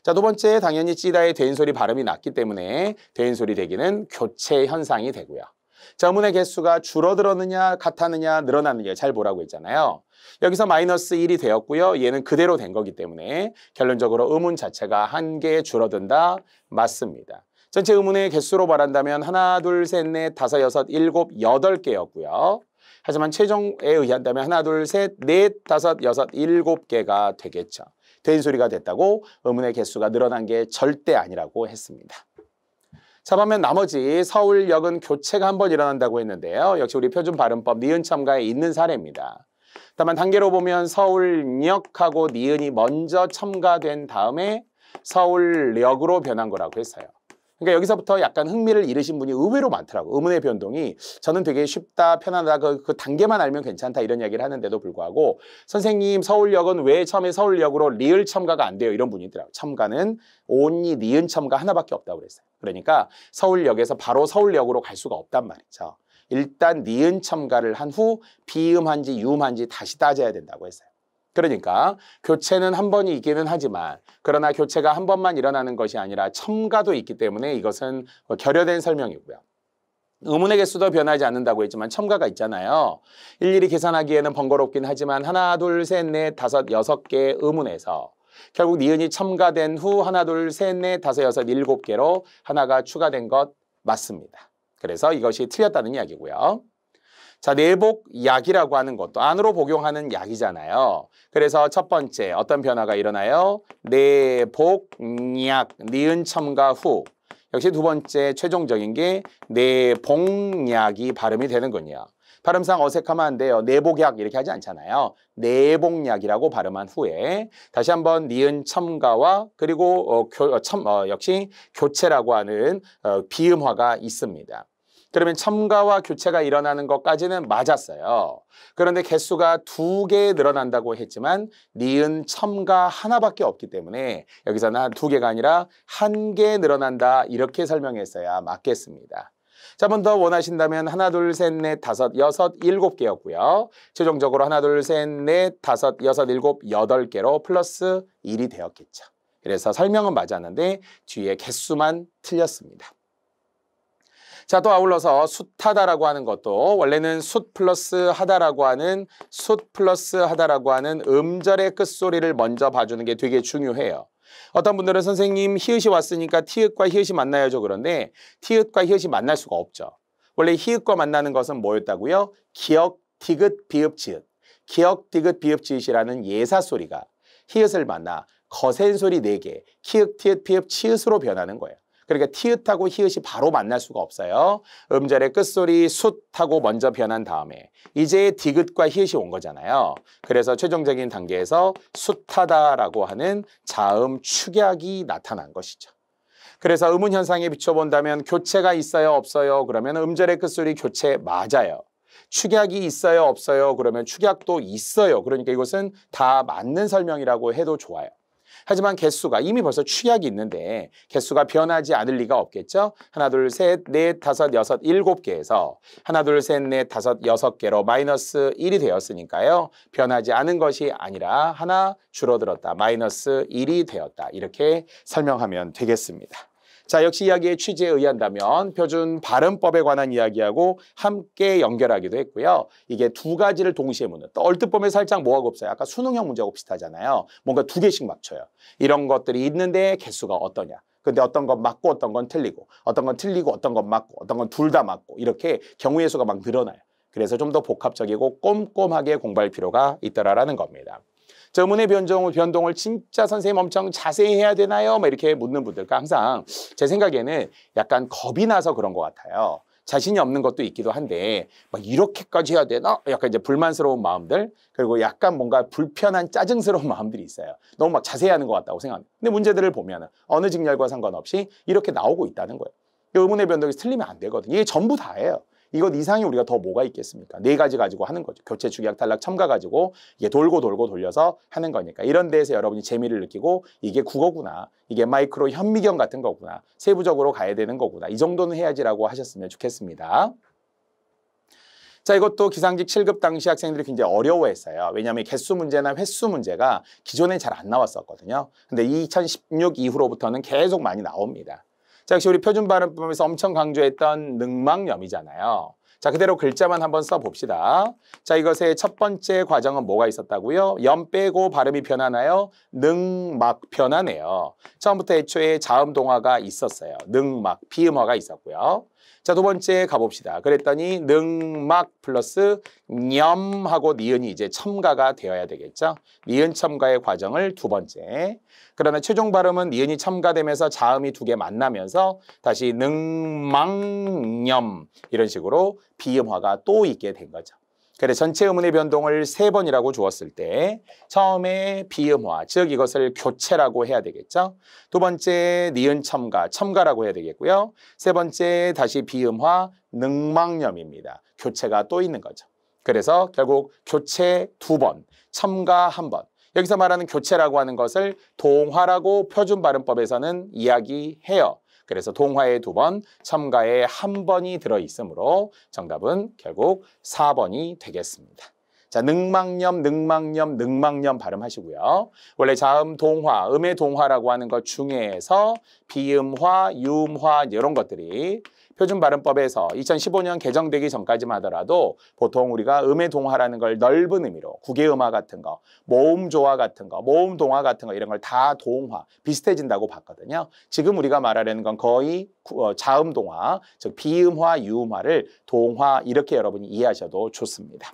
자, 두 번째 당연히 찌다의 된 소리 발음이 났기 때문에 된 소리 되기는 교체 현상이 되고요. 자, 의문의 개수가 줄어들었느냐 같았느냐 늘어났느냐 잘 보라고 했잖아요. 여기서 마이너스 1이 되었고요. 얘는 그대로 된 거기 때문에 결론적으로 의문 자체가 1개 줄어든다. 맞습니다. 전체 의문의 개수로 말한다면 하나, 둘, 셋, 넷, 다섯, 여섯, 일곱, 8개였고요. 하지만 최종에 의한다면 하나, 둘, 셋, 넷, 다섯, 여섯, 7개가 되겠죠. 된 소리가 됐다고 의문의 개수가 늘어난 게 절대 아니라고 했습니다. 자, 반면 나머지 서울역은 교체가 한 번 일어난다고 했는데요. 역시 우리 표준 발음법 니은 첨가에 있는 사례입니다. 다만 단계로 보면 서울역하고 니은이 먼저 첨가된 다음에 서울역으로 변한 거라고 했어요. 그러니까 여기서부터 약간 흥미를 잃으신 분이 의외로 많더라고요. 의문의 변동이 저는 되게 쉽다, 편하다, 그 단계만 알면 괜찮다 이런 이야기를 하는데도 불구하고 선생님 서울역은 왜 처음에 서울역으로 리을 첨가가 안 돼요? 이런 분이 있더라고요. 첨가는 only 니은 첨가 하나밖에 없다고 그랬어요. 그러니까 서울역에서 바로 서울역으로 갈 수가 없단 말이죠. 일단 니은 첨가를 한 후 비음한지 유음한지 다시 따져야 된다고 했어요. 그러니까 교체는 한 번이 있기는 하지만 그러나 교체가 한 번만 일어나는 것이 아니라 첨가도 있기 때문에 이것은 결여된 설명이고요. 의문의 개수도 변하지 않는다고 했지만 첨가가 있잖아요. 일일이 계산하기에는 번거롭긴 하지만 하나, 둘, 셋, 넷, 다섯, 여섯 개의 의문에서 결국 니은이 첨가된 후 하나, 둘, 셋, 넷, 다섯, 여섯, 일곱 개로 하나가 추가된 것 맞습니다. 그래서 이것이 틀렸다는 이야기고요. 자, 내복약이라고 하는 것도 안으로 복용하는 약이잖아요. 그래서 첫 번째 어떤 변화가 일어나요? 내복약, 니은 첨가 후. 역시 두 번째 최종적인 게 내복약이 발음이 되는군요. 발음상 어색하면 안 돼요. 내복약 이렇게 하지 않잖아요. 내복약이라고 발음한 후에 다시 한번 니은 첨가와 그리고 역시 교체라고 하는 비음화가 있습니다. 그러면 첨가와 교체가 일어나는 것까지는 맞았어요. 그런데 개수가 2개 늘어난다고 했지만 니은 첨가 하나밖에 없기 때문에 여기서는 2개가 아니라 1개 늘어난다 이렇게 설명했어야 맞겠습니다. 자, 한 번 더 원하신다면 하나, 둘, 셋, 넷, 다섯, 여섯, 일곱 개였고요. 최종적으로 하나, 둘, 셋, 넷, 다섯, 여섯, 일곱, 여덟 개로 플러스 1이 되었겠죠. 그래서 설명은 맞았는데 뒤에 개수만 틀렸습니다. 자, 또 아울러서 숫하다라고 하는 것도 원래는 숫 플러스 하다라고 하는 음절의 끝소리를 먼저 봐주는 게 되게 중요해요. 어떤 분들은 선생님 히읗이 왔으니까 티읕과 히읗이 만나야죠. 그런데 티읕과 히읗이 만날 수가 없죠. 원래 히읗과 만나는 것은 뭐였다고요? 기역, 디귿, 비읍, 지읒. 기역, 디귿, 비읍, 지읒이라는 예사소리가 히읗을 만나 거센 소리 4개, 키읔, 티읕, 피읕, 치읓으로 변하는 거예요. 그러니까 티읕하고 히읗이 바로 만날 수가 없어요. 음절의 끝소리 숫하고 먼저 변한 다음에 이제 디귿과 히읗이 온 거잖아요. 그래서 최종적인 단계에서 숫하다라고 하는 자음 축약이 나타난 것이죠. 그래서 의문 현상에 비춰본다면 교체가 있어요, 없어요? 그러면 음절의 끝소리 교체 맞아요. 축약이 있어요, 없어요? 그러면 축약도 있어요. 그러니까 이것은 다 맞는 설명이라고 해도 좋아요. 하지만 개수가 이미 벌써 축약이 있는데 개수가 변하지 않을 리가 없겠죠. 하나, 둘, 셋, 넷, 다섯, 여섯, 일곱 개에서 하나, 둘, 셋, 넷, 다섯, 여섯 개로 마이너스 1이 되었으니까요. 변하지 않은 것이 아니라 하나 줄어들었다. 마이너스 1이 되었다. 이렇게 설명하면 되겠습니다. 자, 역시 이야기의 취지에 의한다면 표준 발음법에 관한 이야기하고 함께 연결하기도 했고요. 이게 2가지를 동시에 묻는, 또 얼뜻 보면 살짝 뭐하고 없어요. 아까 수능형 문제하고 비슷하잖아요. 뭔가 2개씩 맞춰요. 이런 것들이 있는데 개수가 어떠냐. 근데 어떤 건 맞고 어떤 건 틀리고 어떤 건 틀리고 어떤 건 맞고 어떤 건 둘 다 맞고 이렇게 경우의 수가 막 늘어나요. 그래서 좀 더 복합적이고 꼼꼼하게 공부할 필요가 있더라라는 겁니다. 자, 의문의 변동을 진짜 선생님 엄청 자세히 해야 되나요? 막 이렇게 묻는 분들과 항상 제 생각에는 약간 겁이 나서 그런 것 같아요. 자신이 없는 것도 있기도 한데 막 이렇게까지 해야 되나? 약간 이제 불만스러운 마음들 그리고 약간 뭔가 불편한 짜증스러운 마음들이 있어요. 너무 막 자세히 하는 것 같다고 생각합니다. 근데 문제들을 보면 어느 직렬과 상관없이 이렇게 나오고 있다는 거예요. 의문의 변동이 틀리면 안 되거든요. 이게 전부 다예요. 이것 이상이 우리가 더 뭐가 있겠습니까? 4가지 가지고 하는 거죠. 교체, 축약, 탈락, 첨가 가지고 이게 돌고 돌려서 하는 거니까. 이런 데에서 여러분이 재미를 느끼고 이게 국어구나. 이게 마이크로 현미경 같은 거구나. 세부적으로 가야 되는 거구나. 이 정도는 해야지라고 하셨으면 좋겠습니다. 자, 이것도 기상직 7급 당시 학생들이 굉장히 어려워했어요. 왜냐하면 개수 문제나 횟수 문제가 기존에 잘 안 나왔었거든요. 근데 2016 이후로부터는 계속 많이 나옵니다. 자, 역시 우리 표준 발음법에서 엄청 강조했던 능망염이잖아요. 자, 그대로 글자만 한번 써봅시다. 자, 이것의 첫 번째 과정은 뭐가 있었다고요? 염 빼고 발음이 변하나요? 능막 변하네요. 처음부터 애초에 자음 동화가 있었어요. 능막, 비음화가 있었고요. 자, 두 번째 가봅시다. 그랬더니 능막 플러스 념하고 니은이 이제 첨가가 되어야 되겠죠. 니은 첨가의 과정을 두 번째. 그러나 최종 발음은 니은이 첨가되면서 자음이 2개 만나면서 다시 능망념 이런 식으로 비음화가 또 있게 된 거죠. 그래 전체 의문의 변동을 3번이라고 주었을 때 처음에 비음화, 즉 이것을 교체라고 해야 되겠죠. 두 번째 니은 첨가라고 해야 되겠고요. 세 번째 다시 비음화, 능망염입니다. 교체가 또 있는 거죠. 그래서 결국 교체 2번, 첨가 1번. 여기서 말하는 교체라고 하는 것을 동화라고 표준발음법에서는 이야기해요. 그래서 동화에 2번, 첨가에 1번이 들어있으므로 정답은 결국 4번이 되겠습니다. 자, 능망염 발음하시고요. 원래 자음 동화, 음의 동화라고 하는 것 중에서 비음화, 유음화 이런 것들이 표준발음법에서 2015년 개정되기 전까지만 하더라도 보통 우리가 음의 동화라는 걸 넓은 의미로 국외음화 같은 거, 모음조화 같은 거, 모음동화 같은 거 이런 걸 다 동화, 비슷해진다고 봤거든요. 지금 우리가 말하려는 건 거의 자음 동화, 즉 비음화, 유음화를 동화 이렇게 여러분이 이해하셔도 좋습니다.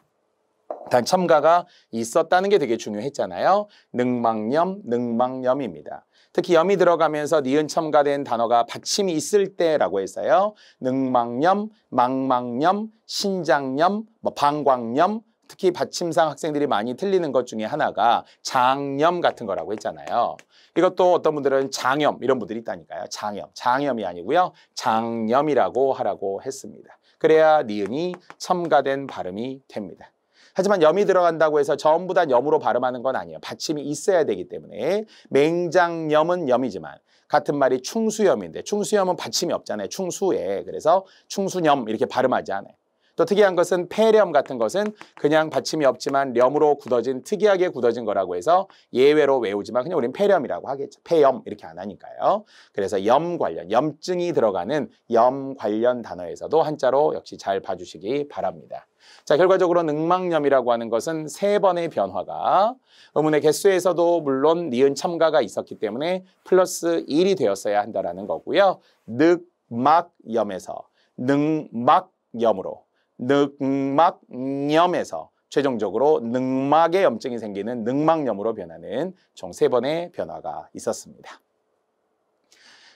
단 첨가가 있었다는 게 되게 중요했잖아요. 능망염입니다. 특히 염이 들어가면서 니은 첨가된 단어가 받침이 있을 때라고 했어요. 능망염, 망망염, 신장염, 방광염, 특히 받침상 학생들이 많이 틀리는 것 중에 하나가 장염 같은 거라고 했잖아요. 이것도 어떤 분들은 장염 이런 분들이 있다니까요. 장염이 아니고요. 장염이라고 하라고 했습니다. 그래야 니은이 첨가된 발음이 됩니다. 하지만 염이 들어간다고 해서 전부 다 염으로 발음하는 건 아니에요. 받침이 있어야 되기 때문에 맹장염은 염이지만 같은 말이 충수염인데 충수염은 받침이 없잖아요. 충수에. 그래서 충수염 이렇게 발음하지 않아요. 또 특이한 것은 폐렴 같은 것은 그냥 받침이 없지만 염으로 굳어진 특이하게 굳어진 거라고 해서 예외로 외우지만 그냥 우리는 폐렴이라고 하겠죠. 폐염 이렇게 안 하니까요. 그래서 염 관련, 염증이 들어가는 염 관련 단어에서도 한자로 역시 잘 봐주시기 바랍니다. 자, 결과적으로 능망염이라고 하는 것은 3번의 변화가 의문의 개수에서도 물론 니은 첨가가 있었기 때문에 플러스 1이 되었어야 한다는 거고요. 늑막염에서 능막염으로 늑막염에서 최종적으로 늑막의 염증이 생기는 늑막염으로 변하는 총 3번의 변화가 있었습니다.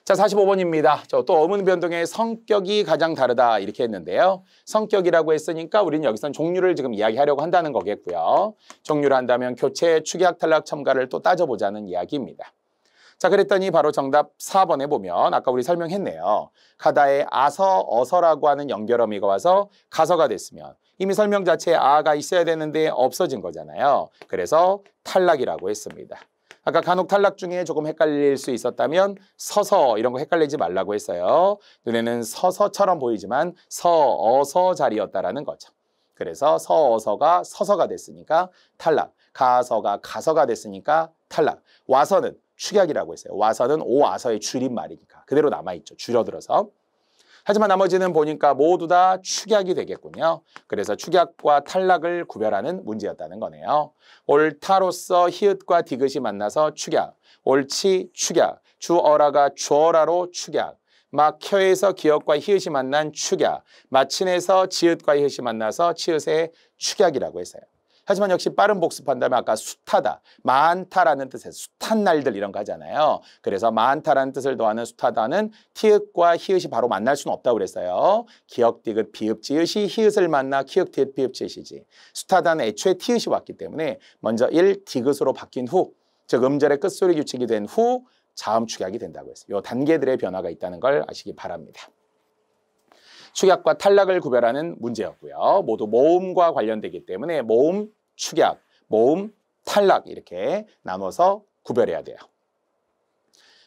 자, 45번입니다. 또 어문 변동의 성격이 가장 다르다 이렇게 했는데요. 성격이라고 했으니까 우리는 여기선 종류를 지금 이야기하려고 한다는 거겠고요. 종류를 한다면 교체, 축약, 탈락, 첨가를 또 따져보자는 이야기입니다. 자, 그랬더니 바로 정답 4번에 보면 아까 우리 설명했네요. 가다에 아서, 어서라고 하는 연결어미가 와서 가서가 됐으면 이미 설명 자체에 아가 있어야 되는데 없어진 거잖아요. 그래서 탈락이라고 했습니다. 아까 간혹 탈락 중에 조금 헷갈릴 수 있었다면 서서 이런 거 헷갈리지 말라고 했어요. 눈에는 서서처럼 보이지만 서어서 자리였다라는 거죠. 그래서 서어서가 서서가 됐으니까 탈락. 가서가 가서가 됐으니까 탈락. 와서는 축약이라고 했어요. 와서는 오아서의 줄임말이니까 그대로 남아있죠. 줄여들어서. 하지만 나머지는 보니까 모두 다 축약이 되겠군요. 그래서 축약과 탈락을 구별하는 문제였다는 거네요. 옳다로서 히읗과 디귿이 만나서 축약, 옳지 축약, 주어라가 주어라로 축약, 막혀에서 기역과 히읗이 만난 축약, 마친에서 지읒과 히읗이 만나서 치읒의 축약이라고 했어요. 하지만 역시 빠른 복습한다면 아까 숱하다, 많다라는 뜻의 숱한 날들 이런 거 하잖아요. 그래서 많다라는 뜻을 더하는 숱하다는 티읕과 히읗이 바로 만날 수는 없다고 그랬어요. 기역, 디귿, 비읍, 지읒이 히읗을 만나 기역, 디귿, 비읍, 지읒이지. 숱하다는 애초에 티읕이 왔기 때문에 먼저 1, 디귿으로 바뀐 후, 즉 음절의 끝소리 규칙이 된 후 자음 축약이 된다고 했어요. 이 단계들의 변화가 있다는 걸 아시기 바랍니다. 축약과 탈락을 구별하는 문제였고요. 모두 모음과 관련되기 때문에 모음, 축약, 모음, 탈락 이렇게 나눠서 구별해야 돼요.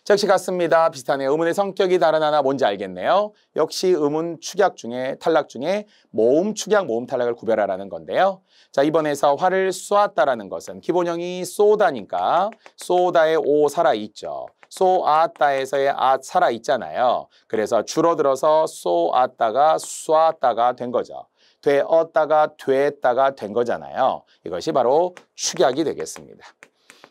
역시 같습니다. 비슷하네요. 의문의 성격이 다르나 뭔지 알겠네요. 역시 의문 축약 중에 탈락 중에 모음 축약, 모음 탈락을 구별하라는 건데요. 자, 이번에서 화를 쏘았다라는 것은 기본형이 쏘다니까 쏘다에 오 살아있죠. 쏘았다에서의 아 살아있잖아요. 그래서 줄어들어서 쏘았다가 쏘았다가 된 거죠. 되었다가 됐다가 된 거잖아요. 이것이 바로 축약이 되겠습니다.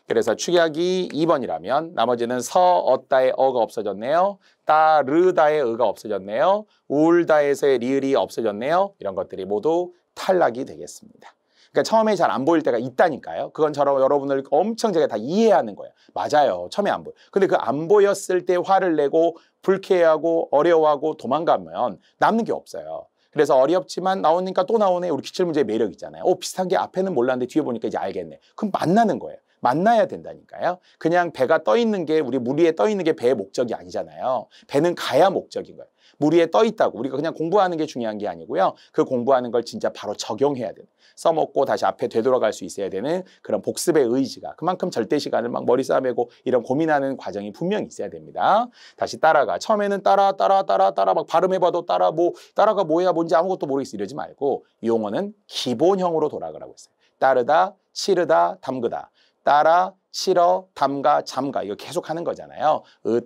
그래서 축약이 2번이라면 나머지는 서었다의 어가 없어졌네요. 따르다의 의가 없어졌네요. 울다에서의 리을이 없어졌네요. 이런 것들이 모두 탈락이 되겠습니다. 그러니까 처음에 잘 안 보일 때가 있다니까요. 그건 여러분들 엄청 제가 다 이해하는 거예요. 맞아요. 처음에 안 보여. 근데 그 안 보였을 때 화를 내고 불쾌해하고 어려워하고 도망가면 남는 게 없어요. 그래서 어렵지만 나오니까 또 나오네. 우리 기출문제의 매력 있잖아요. 비슷한 게 앞에는 몰랐는데 뒤에 보니까 이제 알겠네. 그럼 만나는 거예요. 만나야 된다니까요. 그냥 배가 떠 있는 게 우리 물 위에 떠 있는 게 배의 목적이 아니잖아요. 배는 가야 목적인 거예요. 물 위에 떠 있다고 우리가 그냥 공부하는 게 중요한 게 아니고요. 그 공부하는 걸 진짜 바로 적용해야 되는, 써먹고 다시 앞에 되돌아갈 수 있어야 되는 그런 복습의 의지가, 그만큼 절대 시간을 막 머리 싸매고 이런 고민하는 과정이 분명히 있어야 됩니다. 다시 따라가. 처음에는 따라 막 발음해봐도 따라가 뭐야 뭔지 아무것도 모르겠어 이러지 말고 용어는 기본형으로 돌아가라고 했어요. 따르다, 치르다, 담그다. 따라, 치러, 담가, 잠가. 이거 계속 하는 거잖아요.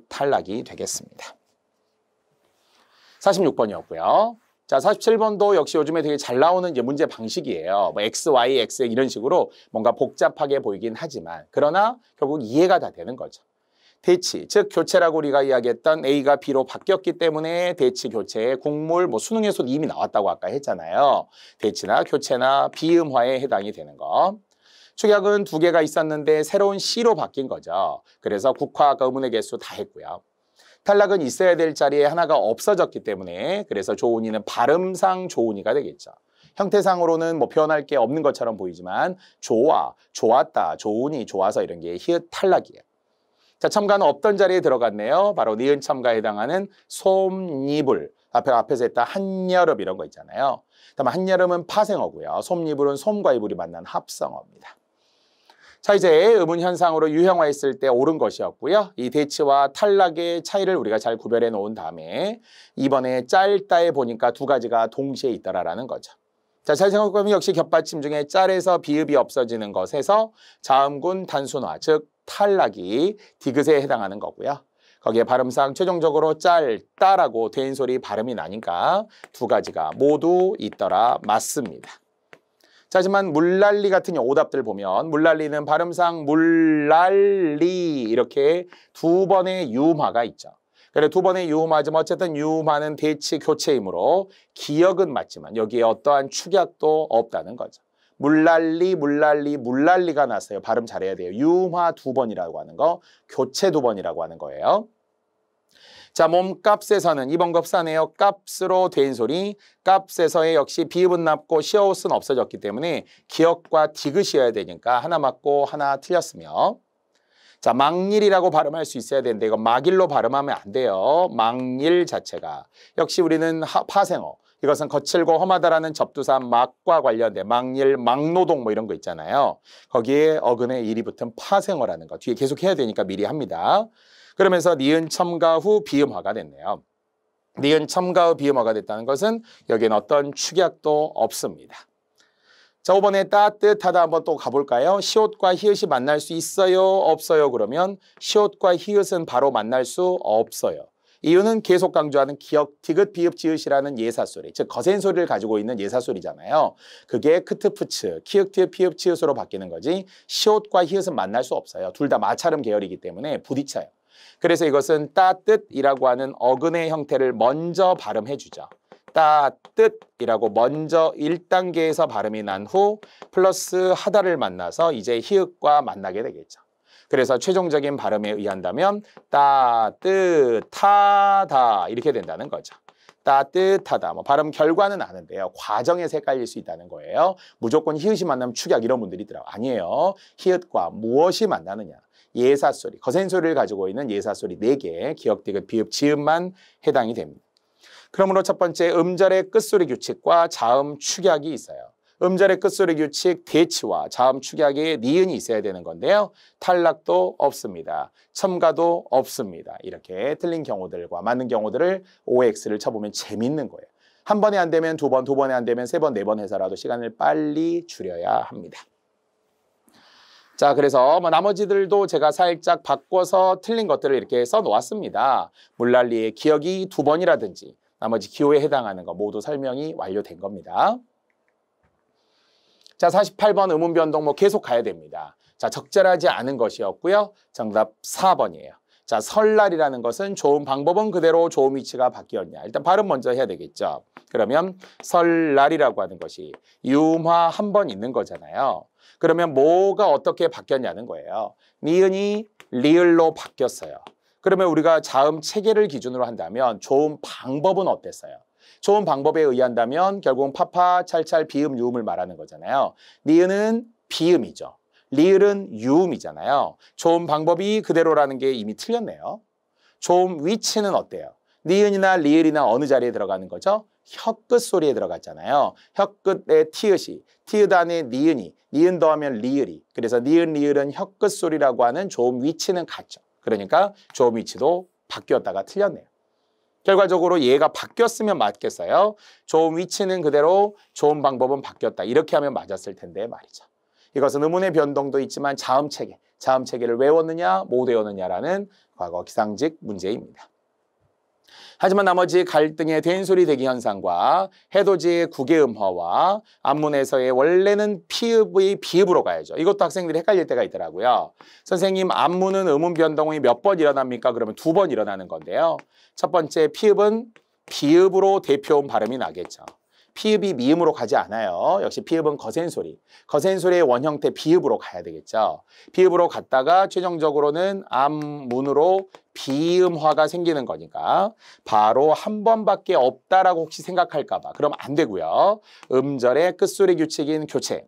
탈락이 되겠습니다. 46번이었고요. 자, 47번도 역시 요즘에 되게 잘 나오는 이제 문제 방식이에요. 뭐 X, Y, X 이런 식으로 뭔가 복잡하게 보이긴 하지만 그러나 결국 이해가 다 되는 거죠. 대치, 즉 교체라고 우리가 이야기했던 A가 B로 바뀌었기 때문에 대치, 교체의 국물, 뭐 수능에서도 이미 나왔다고 아까 했잖아요. 대치나 교체나 비음화에 해당이 되는 거. 축약은 두 개가 있었는데 새로운 C로 바뀐 거죠. 그래서 국화, 의문의 개수 다 했고요. 탈락은 있어야 될 자리에 하나가 없어졌기 때문에 그래서 조은이는 발음상 조은이가 되겠죠. 형태상으로는 뭐 표현할 게 없는 것처럼 보이지만 좋아, 좋았다, 좋으니, 좋아서 이런 게 히읗 탈락이에요. 자, 첨가는 없던 자리에 들어갔네요. 바로 니은 첨가에 해당하는 솜니불. 앞에서 했다 한여름 이런 거 있잖아요. 다만 한여름은 파생어고요. 솜니불은 솜과 이불이 만난 합성어입니다. 자, 이제 의문 현상으로 유형화했을 때 옳은 것이었고요. 이 대치와 탈락의 차이를 우리가 잘 구별해 놓은 다음에 이번에 짧다에 보니까 두 가지가 동시에 있더라라는 거죠. 자, 잘 생각해보면 역시 겹받침 중에 짤에서 비읍이 없어지는 것에서 자음군 단순화, 즉 탈락이 디귿에 해당하는 거고요. 거기에 발음상 최종적으로 짧다라고 대인소리 발음이 나니까 두 가지가 모두 있더라 맞습니다. 자, 하지만 물난리 같은 오답들 보면 물난리는 발음상 물난리 이렇게 두 번의 유음화가 있죠. 그래 두 번의 유음화지만 어쨌든 유음화는 대치 교체이므로 기억은 맞지만 여기에 어떠한 축약도 없다는 거죠. 물난리가 났어요. 발음 잘해야 돼요. 유음화 두 번이라고 하는 거, 교체 두 번이라고 하는 거예요. 자, 몸값에서는 이번 급사네요. 값으로 대인소리, 값에서의 역시 비읍은 남고 시옷은 없어졌기 때문에 기억과 디귿이어야 되니까 하나 맞고 하나 틀렸으며, 자, 막일이라고 발음할 수 있어야 되는데 이거 막일로 발음하면 안 돼요. 막일 자체가. 역시 우리는 파생어. 이것은 거칠고 험하다라는 접두사 막과 관련된 막일, 막노동 뭐 이런 거 있잖아요. 거기에 어근에 일이 붙은 파생어라는 거. 뒤에 계속 해야 되니까 미리 합니다. 그러면서 니은 첨가 후 비음화가 됐네요. 니은 첨가 후 비음화가 됐다는 것은 여기에는 어떤 축약도 없습니다. 자, 5번에 따뜻하다 한번 또 가볼까요? 시옷과 히읗이 만날 수 있어요? 없어요? 그러면 시옷과 히읗은 바로 만날 수 없어요. 이유는 계속 강조하는 기억, 디귿, 비읍, 지읒이라는 예사소리, 즉 거센 소리를 가지고 있는 예사소리잖아요. 그게 크트푸츠, 키읔, 티읕, 피읍, 치읒으로 바뀌는 거지 시옷과 히읗은 만날 수 없어요. 둘 다 마찰음 계열이기 때문에 부딪혀요. 그래서 이것은 따뜻이라고 하는 어근의 형태를 먼저 발음해 주죠. 따뜻이라고 먼저 1단계에서 발음이 난 후 플러스 하다를 만나서 이제 히읗과 만나게 되겠죠. 그래서 최종적인 발음에 의한다면 따뜻하다 이렇게 된다는 거죠. 따뜻하다. 뭐 발음 결과는 아는데요. 과정에서 헷갈릴 수 있다는 거예요. 무조건 히읗이 만나면 축약 이런 분들이 있더라고요. 아니에요. 히읗과 무엇이 만나느냐. 예사소리, 거센 소리를 가지고 있는 예사소리 4개, 기억, 디귿, 비읍, 지읒만 해당이 됩니다. 그러므로 첫 번째 음절의 끝소리 규칙과 자음 축약이 있어요. 음절의 끝소리 규칙, 대치와 자음 축약에 니은이 있어야 되는 건데요. 탈락도 없습니다. 첨가도 없습니다. 이렇게 틀린 경우들과 맞는 경우들을 OX를 쳐보면 재밌는 거예요. 한 번에 안 되면 두 번, 두 번에 안 되면 세 번, 네 번 해서라도 시간을 빨리 줄여야 합니다. 자, 그래서 뭐 나머지들도 제가 살짝 바꿔서 틀린 것들을 이렇게 써놓았습니다. 물난리의 기억이 2번이라든지 나머지 기호에 해당하는 거 모두 설명이 완료된 겁니다. 자, 48번 의문 변동 뭐 계속 가야 됩니다. 자, 적절하지 않은 것이었고요. 정답 4번이에요. 자, 설날이라는 것은 좋은 방법은 그대로 좋은 위치가 바뀌었냐. 일단 발음 먼저 해야 되겠죠. 그러면 설날이라고 하는 것이 유음화 한 번 있는 거잖아요. 그러면 뭐가 어떻게 바뀌었냐는 거예요. 니은이 리을로 바뀌었어요. 그러면 우리가 자음 체계를 기준으로 한다면 좋은 방법은 어땠어요? 좋은 방법에 의한다면 결국은 파파, 찰찰, 비음, 유음을 말하는 거잖아요. 니은은 비음이죠. 리을은 유음이잖아요. 좋은 방법이 그대로라는 게 이미 틀렸네요. 좋은 위치는 어때요? 니은이나 리을이나 어느 자리에 들어가는 거죠? 혀끝 소리에 들어갔잖아요. 혀끝에 티읕이, 티읕 안에 니은이, 니은 더하면 리을이. 그래서 니은, 리을은 혀끝 소리라고 하는 좋은 위치는 같죠. 그러니까 좋은 위치도 바뀌었다가 틀렸네요. 결과적으로 얘가 바뀌었으면 맞겠어요. 좋은 위치는 그대로, 좋은 방법은 바뀌었다. 이렇게 하면 맞았을 텐데 말이죠. 이것은 의문의 변동도 있지만 자음체계를 외웠느냐 못 외웠느냐라는 과거 기상직 문제입니다. 하지만 나머지 갈등의 된소리 대기 현상과 해돋이의 구개음화와 앞문에서의 원래는 피읍의 비읍으로 가야죠. 이것도 학생들이 헷갈릴 때가 있더라고요. 선생님, 앞문은 음운 변동이 몇 번 일어납니까? 그러면 2번 일어나는 건데요. 첫 번째 피읍은 비읍으로 대표음 발음이 나겠죠. 피읍이 미음으로 가지 않아요. 역시 피읍은 거센소리. 거센소리의 원형태 비읍으로 가야 되겠죠. 비읍으로 갔다가 최종적으로는 앞문으로 비음화가 생기는 거니까 바로 한 번밖에 없다라고 혹시 생각할까 봐. 그럼 안 되고요. 음절의 끝소리 규칙인 교체.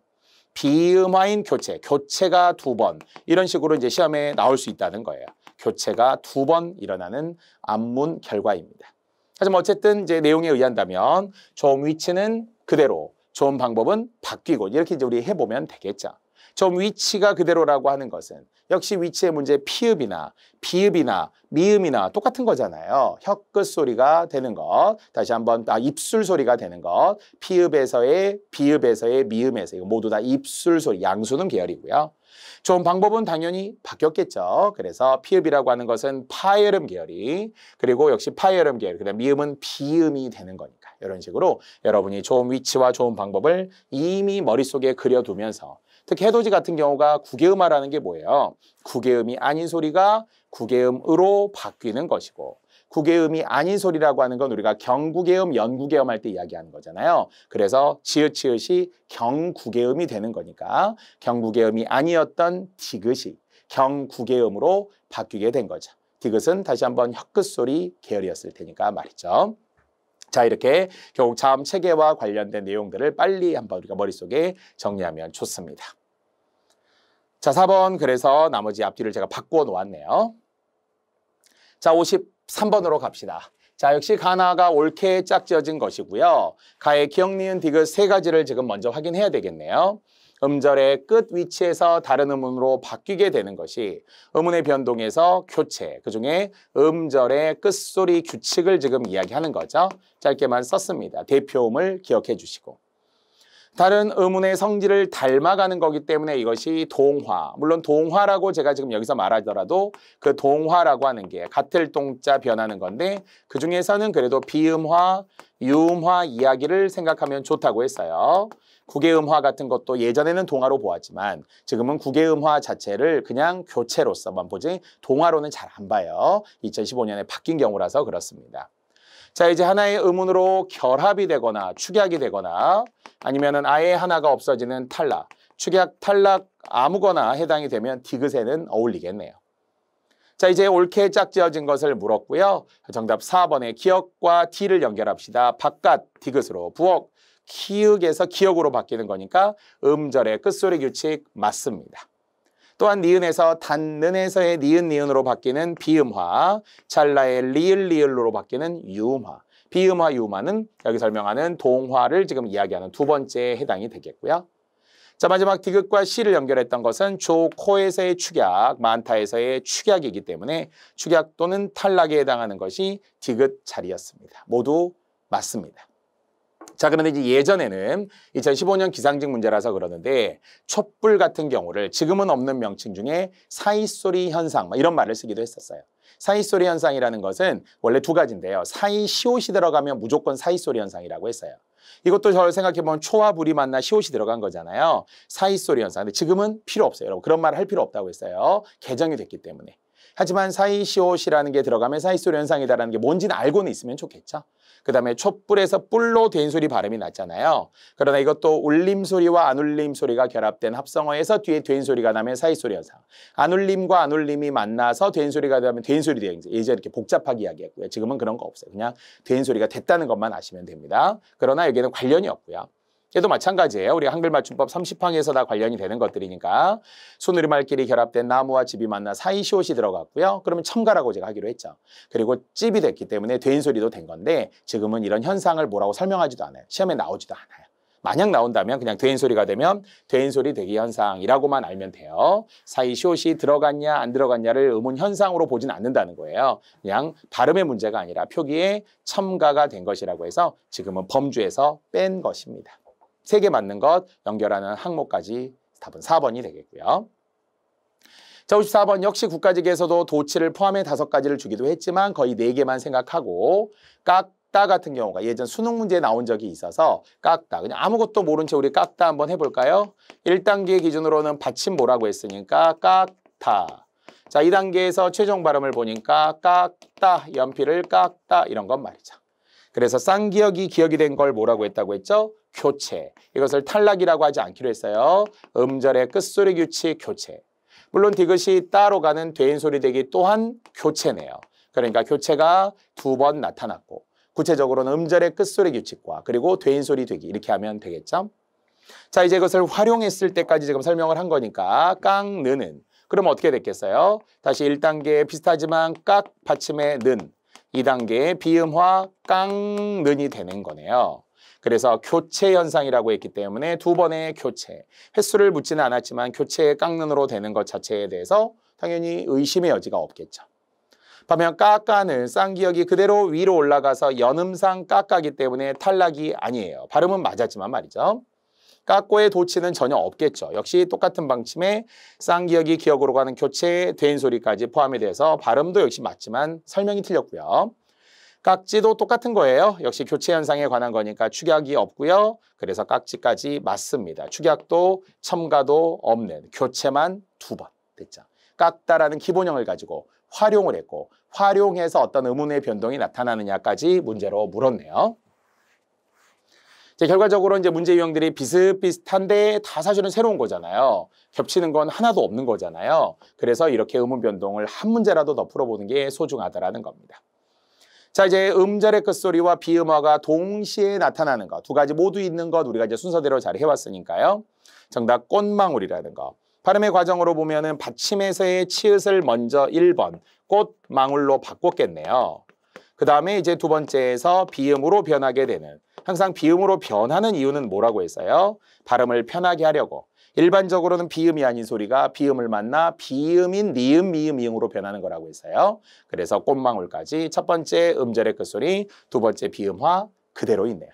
비음화인 교체. 교체가 2번. 이런 식으로 이제 시험에 나올 수 있다는 거예요. 교체가 2번 일어나는 앞문 결과입니다. 하지만 어쨌든 이제 내용에 의한다면 좋은 위치는 그대로, 좋은 방법은 바뀌고 이렇게 이제 우리 해보면 되겠죠. 좋은 위치가 그대로라고 하는 것은 역시 위치의 문제 피읍이나 비읍이나 미음이나 똑같은 거잖아요. 혀끝 소리가 되는 것, 다시 한번 입술 소리가 되는 것, 피읍에서의, 비읍에서의, 미음에서 이거 모두 다 입술 소리, 양수는 계열이고요. 좋은 방법은 당연히 바뀌었겠죠. 그래서 피읍이라고 하는 것은 파열음 계열이, 그리고 역시 파열음 계열, 그다음 미음은 비음이 되는 거니까 이런 식으로 여러분이 좋은 위치와 좋은 방법을 이미 머릿속에 그려두면서 특히 해돋이 같은 경우가 구개음화라는 게 뭐예요? 구개음이 아닌 소리가 구개음으로 바뀌는 것이고 구개음이 아닌 소리라고 하는 건 우리가 경구개음, 연구개음 할 때 이야기하는 거잖아요. 그래서 지읒이 경구개음이 되는 거니까 경구개음이 아니었던 디귿이 경구개음으로 바뀌게 된 거죠. 디귿은 다시 한번 혀끝 소리 계열이었을 테니까 말이죠. 자, 이렇게 결국 자음 체계와 관련된 내용들을 빨리 한번 우리가 머릿속에 정리하면 좋습니다. 자, 4번 그래서 나머지 앞뒤를 제가 바꾸어 놓았네요. 자, 53번으로 갑시다. 자, 역시 가나가 옳게 짝지어진 것이고요. 가의 기역, 니은, 디귿 세 가지를 지금 먼저 확인해야 되겠네요. 음절의 끝 위치에서 다른 음운으로 바뀌게 되는 것이 음운의 변동에서 교체, 그중에 음절의 끝소리 규칙을 지금 이야기하는 거죠. 짧게만 썼습니다. 대표음을 기억해 주시고. 다른 음운의 성질을 닮아가는 거기 때문에 이것이 동화. 물론 동화라고 제가 지금 여기서 말하더라도 그 동화라고 하는 게 같을 동자 변하는 건데 그중에서는 그래도 비음화, 유음화 이야기를 생각하면 좋다고 했어요. 구개음화 같은 것도 예전에는 동화로 보았지만 지금은 구개음화 자체를 그냥 교체로서만 보지 동화로는 잘 안 봐요. 2015년에 바뀐 경우라서 그렇습니다. 자, 이제 하나의 음운으로 결합이 되거나 축약이 되거나 아니면은 아예 하나가 없어지는 탈락, 축약, 탈락 아무거나 해당이 되면 디귿에는 어울리겠네요. 자, 이제 옳게 짝지어진 것을 물었고요. 정답 4번에 기역과 T를 연결합시다. 바깥 디귿으로 부엌, 키읔에서 기역으로 바뀌는 거니까 음절의 끝소리 규칙 맞습니다. 또한 니은에서 단는에서의 니은, 니은으로 바뀌는 비음화, 찰나의 리을, 리을로 바뀌는 유음화. 비음화, 유음화는 여기 설명하는 동화를 지금 이야기하는 두 번째에 해당이 되겠고요. 자, 마지막 디귿과 시를 연결했던 것은 조, 코에서의 축약, 만타에서의 축약이기 때문에 축약 또는 탈락에 해당하는 것이 디귿 자리였습니다. 모두 맞습니다. 자, 그런데 이제 예전에는 2015년 기상직 문제라서 그러는데 촛불 같은 경우를 지금은 없는 명칭 중에 사이소리 현상 이런 말을 쓰기도 했었어요. 사이소리 현상이라는 것은 원래 두 가지인데요. 사이 시옷이 들어가면 무조건 사이소리 현상이라고 했어요. 이것도 저 생각해보면 초와 불이 만나 시옷이 들어간 거잖아요. 사이소리 현상. 근데 지금은 필요 없어요. 여러분 그런 말을 할 필요 없다고 했어요. 개정이 됐기 때문에. 하지만 사이시옷이라는 게 들어가면 사이소리 현상이다라는 게 뭔지는 알고는 있으면 좋겠죠. 그 다음에 촛불에서 뿔로 된 소리 발음이 났잖아요. 그러나 이것도 울림 소리와 안 울림 소리가 결합된 합성어에서 뒤에 된 소리가 나면 사이 소리 현상. 안 울림과 안 울림이 만나서 된 소리가 되면 된 소리 돼요. 예전에 이렇게 복잡하게 이야기했고요. 지금은 그런 거 없어요. 그냥 된 소리가 됐다는 것만 아시면 됩니다. 그러나 여기에는 관련이 없고요. 얘도 마찬가지예요. 우리 한글 맞춤법 30항에서 다 관련이 되는 것들이니까 손우리말끼리 결합된 나무와 집이 만나 사이시옷이 들어갔고요. 그러면 첨가라고 제가 하기로 했죠. 그리고 찝이 됐기 때문에 된 소리도 된 건데 지금은 이런 현상을 뭐라고 설명하지도 않아요. 시험에 나오지도 않아요. 만약 나온다면 그냥 된 소리가 되면 된 소리 되기 현상이라고만 알면 돼요. 사이시옷이 들어갔냐 안 들어갔냐를 의문 현상으로 보진 않는다는 거예요. 그냥 발음의 문제가 아니라 표기에 첨가가 된 것이라고 해서 지금은 범주에서 뺀 것입니다. 3개 맞는 것 연결하는 항목까지 답은 4번이 되겠고요. 자, 54번 역시 국가직에서도 도치를 포함해 5가지를 주기도 했지만 거의 4개만 생각하고 깎다 같은 경우가 예전 수능 문제에 나온 적이 있어서 깎다. 그냥 아무것도 모른 채 우리 깎다 한번 해볼까요? 1단계 기준으로는 받침 뭐라고 했으니까 깎다. 자, 2단계에서 최종 발음을 보니까 깎다, 연필을 깎다 이런 건 말이죠. 그래서 쌍기역이 기역이 된 걸 뭐라고 했다고 했죠? 교체. 이것을 탈락이라고 하지 않기로 했어요. 음절의 끝소리 규칙 교체. 물론 디귿이 따로 가는 된 소리 되기 또한 교체네요. 그러니까 교체가 2번 나타났고 구체적으로는 음절의 끝소리 규칙과 그리고 된 소리 되기 이렇게 하면 되겠죠. 자, 이제 이것을 활용했을 때까지 지금 설명을 한 거니까 깡느는 그럼 어떻게 됐겠어요? 다시 1단계 비슷하지만 깍 받침의 는 2단계의 비음화 깡는이 되는 거네요. 그래서 교체 현상이라고 했기 때문에 2번의 교체. 횟수를 묻지는 않았지만 교체의 깡는으로 되는 것 자체에 대해서 당연히 의심의 여지가 없겠죠. 반면 까까는 쌍기역이 그대로 위로 올라가서 연음상 까까기 때문에 탈락이 아니에요. 발음은 맞았지만 말이죠. 까꼬의 도치는 전혀 없겠죠. 역시 똑같은 방침에 쌍기역이 기역으로 가는 교체, 된 소리까지 포함이 돼서 발음도 역시 맞지만 설명이 틀렸고요. 깍지도 똑같은 거예요. 역시 교체 현상에 관한 거니까 축약이 없고요. 그래서 깍지까지 맞습니다. 축약도 첨가도 없는 교체만 2번 됐죠. 깎다라는 기본형을 가지고 활용을 했고 활용해서 어떤 의문의 변동이 나타나느냐까지 문제로 물었네요. 결과적으로 이제 문제 유형들이 비슷비슷한데 다 사실은 새로운 거잖아요. 겹치는 건 하나도 없는 거잖아요. 그래서 이렇게 의문 변동을 한 문제라도 더 풀어보는 게 소중하다라는 겁니다. 자, 이제 음절의 끝소리와 비음화가 동시에 나타나는 것, 2가지 모두 있는 것 우리가 이제 순서대로 잘 해왔으니까요. 정답 꽃망울이라는 거. 발음의 과정으로 보면은 받침에서의 치읓을 먼저 1번 꽃망울로 바꿨겠네요. 그 다음에 이제 2번째에서 비음으로 변하게 되는 항상 비음으로 변하는 이유는 뭐라고 했어요? 발음을 편하게 하려고. 일반적으로는 비음이 아닌 소리가 비음을 만나 비음인 니음, 미음, 이응으로 변하는 거라고 했어요. 그래서 꽃망울까지 첫 번째 음절의 끝소리, 2번째 비음화 그대로 있네요.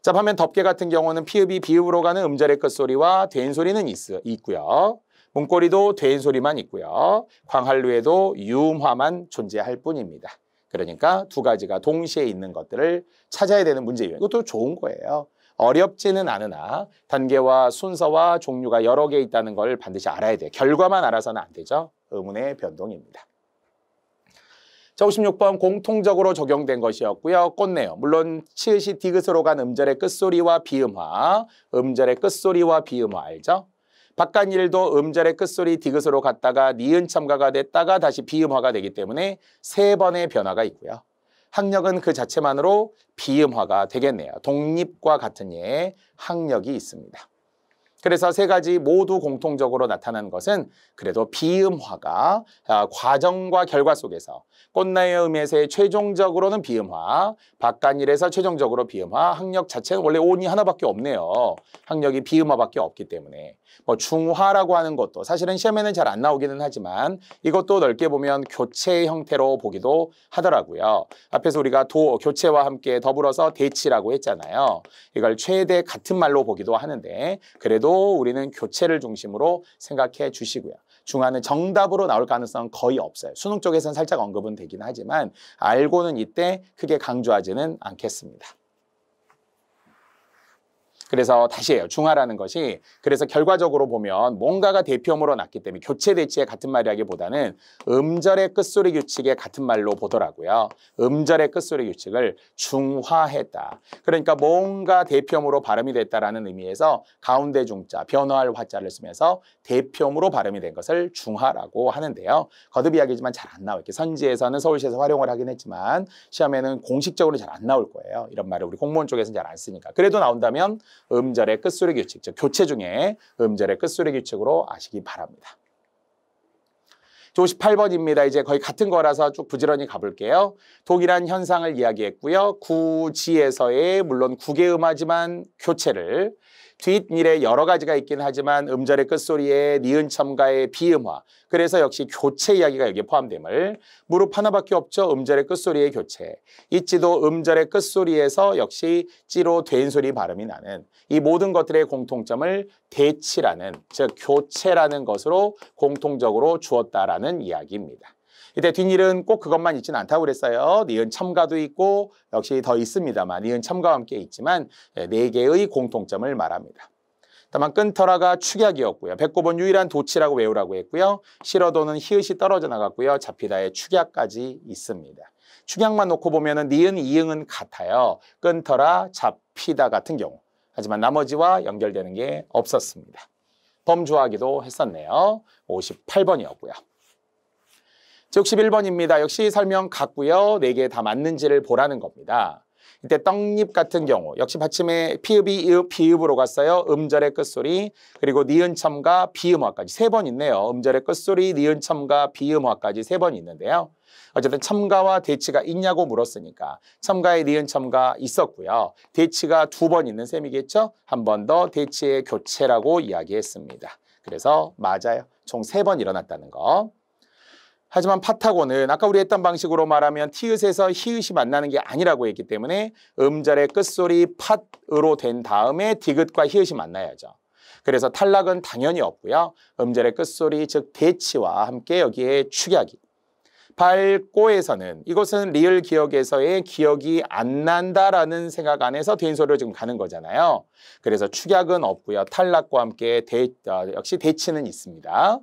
자, 반면 덮개 같은 경우는 피읍이 비읍으로 가는 음절의 끝소리와 된 소리는 있고요. 문고리도 된 소리만 있고요. 광활루에도 유음화만 존재할 뿐입니다. 그러니까 2가지가 동시에 있는 것들을 찾아야 되는 문제예요. 이것도 좋은 거예요. 어렵지는 않으나 단계와 순서와 종류가 여러 개 있다는 걸 반드시 알아야 돼요. 결과만 알아서는 안 되죠. 의문의 변동입니다. 자, 56번 공통적으로 적용된 것이었고요. 꽃네요. 물론 치읓이 디귿으로 간 음절의 끝소리와 비음화, 음절의 끝소리와 비음화 알죠? 바깥일도 음절의 끝소리 디귿으로 갔다가 니은 첨가가 됐다가 다시 비음화가 되기 때문에 3번의 변화가 있고요. 학력은 그 자체만으로 비음화가 되겠네요. 독립과 같은 예의 학력이 있습니다. 그래서 3가지 모두 공통적으로 나타나는 것은 그래도 비음화가 과정과 결과 속에서 꽃나의 음에서의 최종적으로는 비음화, 바깥일에서 최종적으로 비음화, 학력 자체는 원래 온이 하나밖에 없네요. 학력이 비음화밖에 없기 때문에 뭐 중화라고 하는 것도 사실은 시험에는 잘 안 나오기는 하지만 이것도 넓게 보면 교체 형태로 보기도 하더라고요. 앞에서 우리가 교체와 함께 더불어서 대치라고 했잖아요. 이걸 최대 같은 말로 보기도 하는데 그래도 우리는 교체를 중심으로 생각해 주시고요. 중화는 정답으로 나올 가능성은 거의 없어요. 수능 쪽에서는 살짝 언급은 되긴 하지만 알고는 이때 크게 강조하지는 않겠습니다. 그래서 다시 해요. 중하라는 것이 그래서 결과적으로 보면 뭔가가 대표음으로 났기 때문에 교체 대치의 같은 말이라기보다는 음절의 끝소리 규칙의 같은 말로 보더라고요. 음절의 끝소리 규칙을 중화했다. 그러니까 뭔가 대표음으로 발음이 됐다라는 의미에서 가운데 중자, 변화할 화자를 쓰면서 대표음으로 발음이 된 것을 중화라고 하는데요. 거듭 이야기지만 잘 안 나와요. 이렇게 선지에서는 서울시에서 활용을 하긴 했지만 시험에는 공식적으로 잘 안 나올 거예요. 이런 말을 우리 공무원 쪽에서는 잘 안 쓰니까. 그래도 나온다면 음절의 끝소리 규칙, 즉 교체 중에 음절의 끝소리 규칙으로 아시기 바랍니다. 58번입니다. 이제 거의 같은 거라서 쭉 부지런히 가볼게요. 독이란 현상을 이야기했고요. 구지에서의 물론 구개음하지만 교체를 뒷일에 여러 가지가 있긴 하지만 음절의 끝소리에 니은 첨가의 비음화. 그래서 역시 교체 이야기가 여기에 포함됨을. 무릎 하나밖에 없죠. 음절의 끝소리의 교체. 있지도 음절의 끝소리에서 역시 찌로 된 소리 발음이 나는 이 모든 것들의 공통점을 대치라는 즉 교체라는 것으로 공통적으로 주었다라는 이야기입니다. 이때 뒷일은 꼭 그것만 있지는 않다고 그랬어요. 니은 첨가도 있고 역시 더 있습니다만 니은 첨가와 함께 있지만 4개의 공통점을 말합니다. 다만 끈터라가 축약이었고요. 배꼽은 유일한 도치라고 외우라고 했고요. 실어도는 히읗이 떨어져 나갔고요. 잡히다의 축약까지 있습니다. 축약만 놓고 보면은 니은, 이응은 같아요. 끈터라, 잡히다 같은 경우. 하지만 나머지와 연결되는 게 없었습니다. 범주하기도 했었네요. 58번이었고요. 61번입니다. 역시 설명 같고요. 4개 다 맞는지를 보라는 겁니다. 이때 떡잎 같은 경우 역시 받침에 피읍이 이읍, 비읍으로 갔어요. 음절의 끝소리 그리고 니은 첨가 비음화까지 3번 있네요. 음절의 끝소리, 니은 첨가 비음화까지 3번 있는데요. 어쨌든 첨가와 대치가 있냐고 물었으니까 첨가에 니은 첨가 있었고요. 대치가 2번 있는 셈이겠죠. 한 번 더 대치의 교체라고 이야기했습니다. 그래서 맞아요. 총 3번 일어났다는 거. 하지만 파타고는 아까 우리 했던 방식으로 말하면 티읕에서 히읗이 만나는 게 아니라고 했기 때문에 음절의 끝소리 팟으로 된 다음에 디귿과 히읗이 만나야죠. 그래서 탈락은 당연히 없고요. 음절의 끝소리 즉 대치와 함께 여기에 축약이. 발꼬에서는 이것은 리을 기억에서의 기억이 안 난다라는 생각 안에서 된소리로 지금 가는 거잖아요. 그래서 축약은 없고요. 탈락과 함께 역시 대치는 있습니다.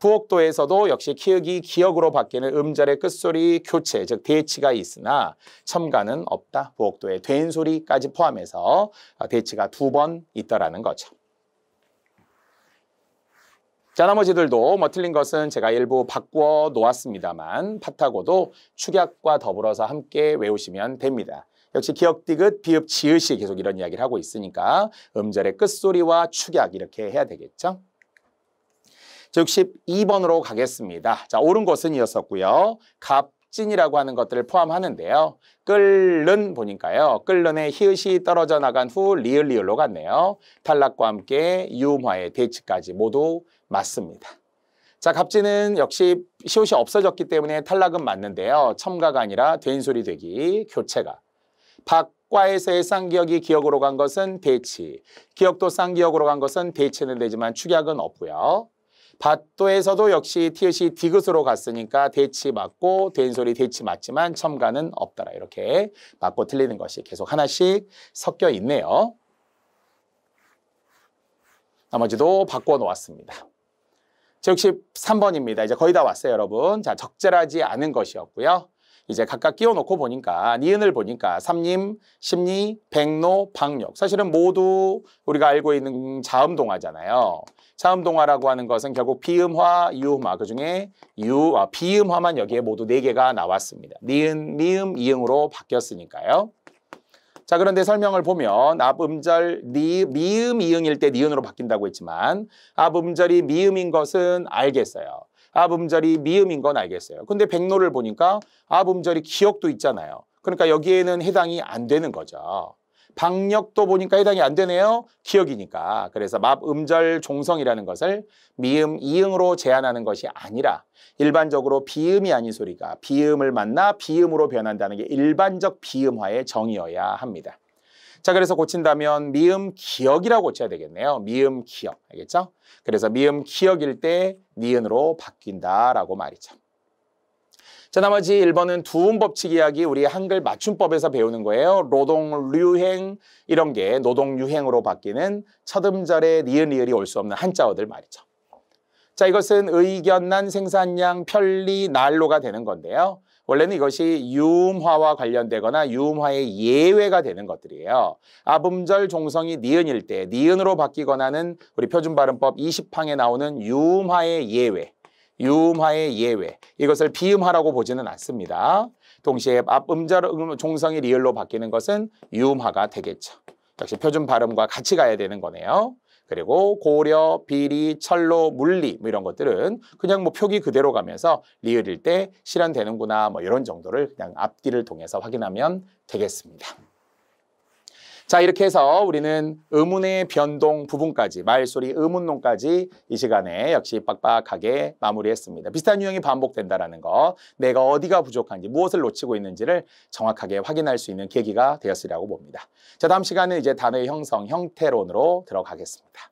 부옥도에서도 역시 키읔이 기역으로 바뀌는 음절의 끝소리 교체, 즉 대치가 있으나 첨가는 없다. 부옥도의 된 소리까지 포함해서 대치가 2번 있더라는 거죠. 자, 나머지들도 틀린 것은 제가 일부 바꾸어 놓았습니다만 파타고도 축약과 더불어서 함께 외우시면 됩니다. 역시 기역, 디귿, 비읍, 지읒이 계속 이런 이야기를 하고 있으니까 음절의 끝소리와 축약 이렇게 해야 되겠죠. 62번으로 가겠습니다. 자, 옳은 것은 이었었고요. 갑진이라고 하는 것들을 포함하는데요. 끓는 보니까요. 끓는에 히읗이 떨어져 나간 후 리을 리을로 갔네요. 탈락과 함께 유음화의 대치까지 모두 맞습니다. 자, 갑진은 역시 시옷이 없어졌기 때문에 탈락은 맞는데요. 첨가가 아니라 된소리 되기, 교체가. 박과에서의 쌍기역이 기역으로 간 것은 대치. 기역도 쌍기역으로 간 것은 대치는 되지만 축약은 없고요. 밭도에서도 역시 티읕이 디귿으로 갔으니까 대치 맞고 된소리 대치 맞지만 첨가는 없더라. 이렇게 맞고 틀리는 것이 계속 하나씩 섞여 있네요. 나머지도 바꿔 놓았습니다. 63번입니다. 이제 거의 다 왔어요, 여러분. 자, 적절하지 않은 것이었고요. 이제 각각 끼워놓고 보니까 니은을 보니까 삼림, 심리, 백로, 박력 사실은 모두 우리가 알고 있는 자음동화잖아요. 자음동화라고 하는 것은 결국 비음화, 유음화 그중에 비음화만 여기에 모두 4개가 나왔습니다. 니은, 미음, 이응으로 바뀌었으니까요. 자, 그런데 설명을 보면 앞음절 미음, 이응일 때 니은으로 바뀐다고 했지만 앞음절이 미음인 것은 알겠어요. 앞음절이 미음인 건 알겠어요. 근데 백로를 보니까 앞음절이 기역도 있잖아요. 그러니까 여기에는 해당이 안 되는 거죠. 박력도 보니까 해당이 안 되네요. 기역이니까. 그래서 앞음절 종성이라는 것을 미음, 이응으로 제한하는 것이 아니라 일반적으로 비음이 아닌 소리가 비음을 만나 비음으로 변한다는 게 일반적 비음화의 정의여야 합니다. 자, 그래서 고친다면 미음 기역이라고 고쳐야 되겠네요. 미음 기역. 알겠죠? 그래서 미음 기역일 때 니은으로 바뀐다라고 말이죠. 자, 나머지 1번은 두음 법칙 이야기 우리 한글 맞춤법에서 배우는 거예요. 노동류행 이런 게 노동유행으로 바뀌는 첫 음절에 니은 리을이 올 수 없는 한자어들 말이죠. 자, 이것은 의견난, 생산량, 편리, 난로가 되는 건데요. 원래는 이것이 유음화와 관련되거나 유음화의 예외가 되는 것들이에요. 앞음절 종성이 니은일 때 니은으로 바뀌거나는 우리 표준발음법 20항에 나오는 유음화의 예외. 유음화의 예외. 이것을 비음화라고 보지는 않습니다. 동시에 앞음절 종성이 리을로 바뀌는 것은 유음화가 되겠죠. 역시 표준 발음과 같이 가야 되는 거네요. 그리고 고려, 비리, 철로, 물리 뭐 이런 것들은 그냥 뭐 표기 그대로 가면서 리을일 때 실현되는구나 뭐 이런 정도를 그냥 앞뒤를 통해서 확인하면 되겠습니다. 자, 이렇게 해서 우리는 의문의 변동 부분까지 말소리 의문론까지 이 시간에 역시 빡빡하게 마무리했습니다. 비슷한 유형이 반복된다는 거, 내가 어디가 부족한지 무엇을 놓치고 있는지를 정확하게 확인할 수 있는 계기가 되었으리라고 봅니다. 자, 다음 시간은 이제 단어의 형성, 형태론으로 들어가겠습니다.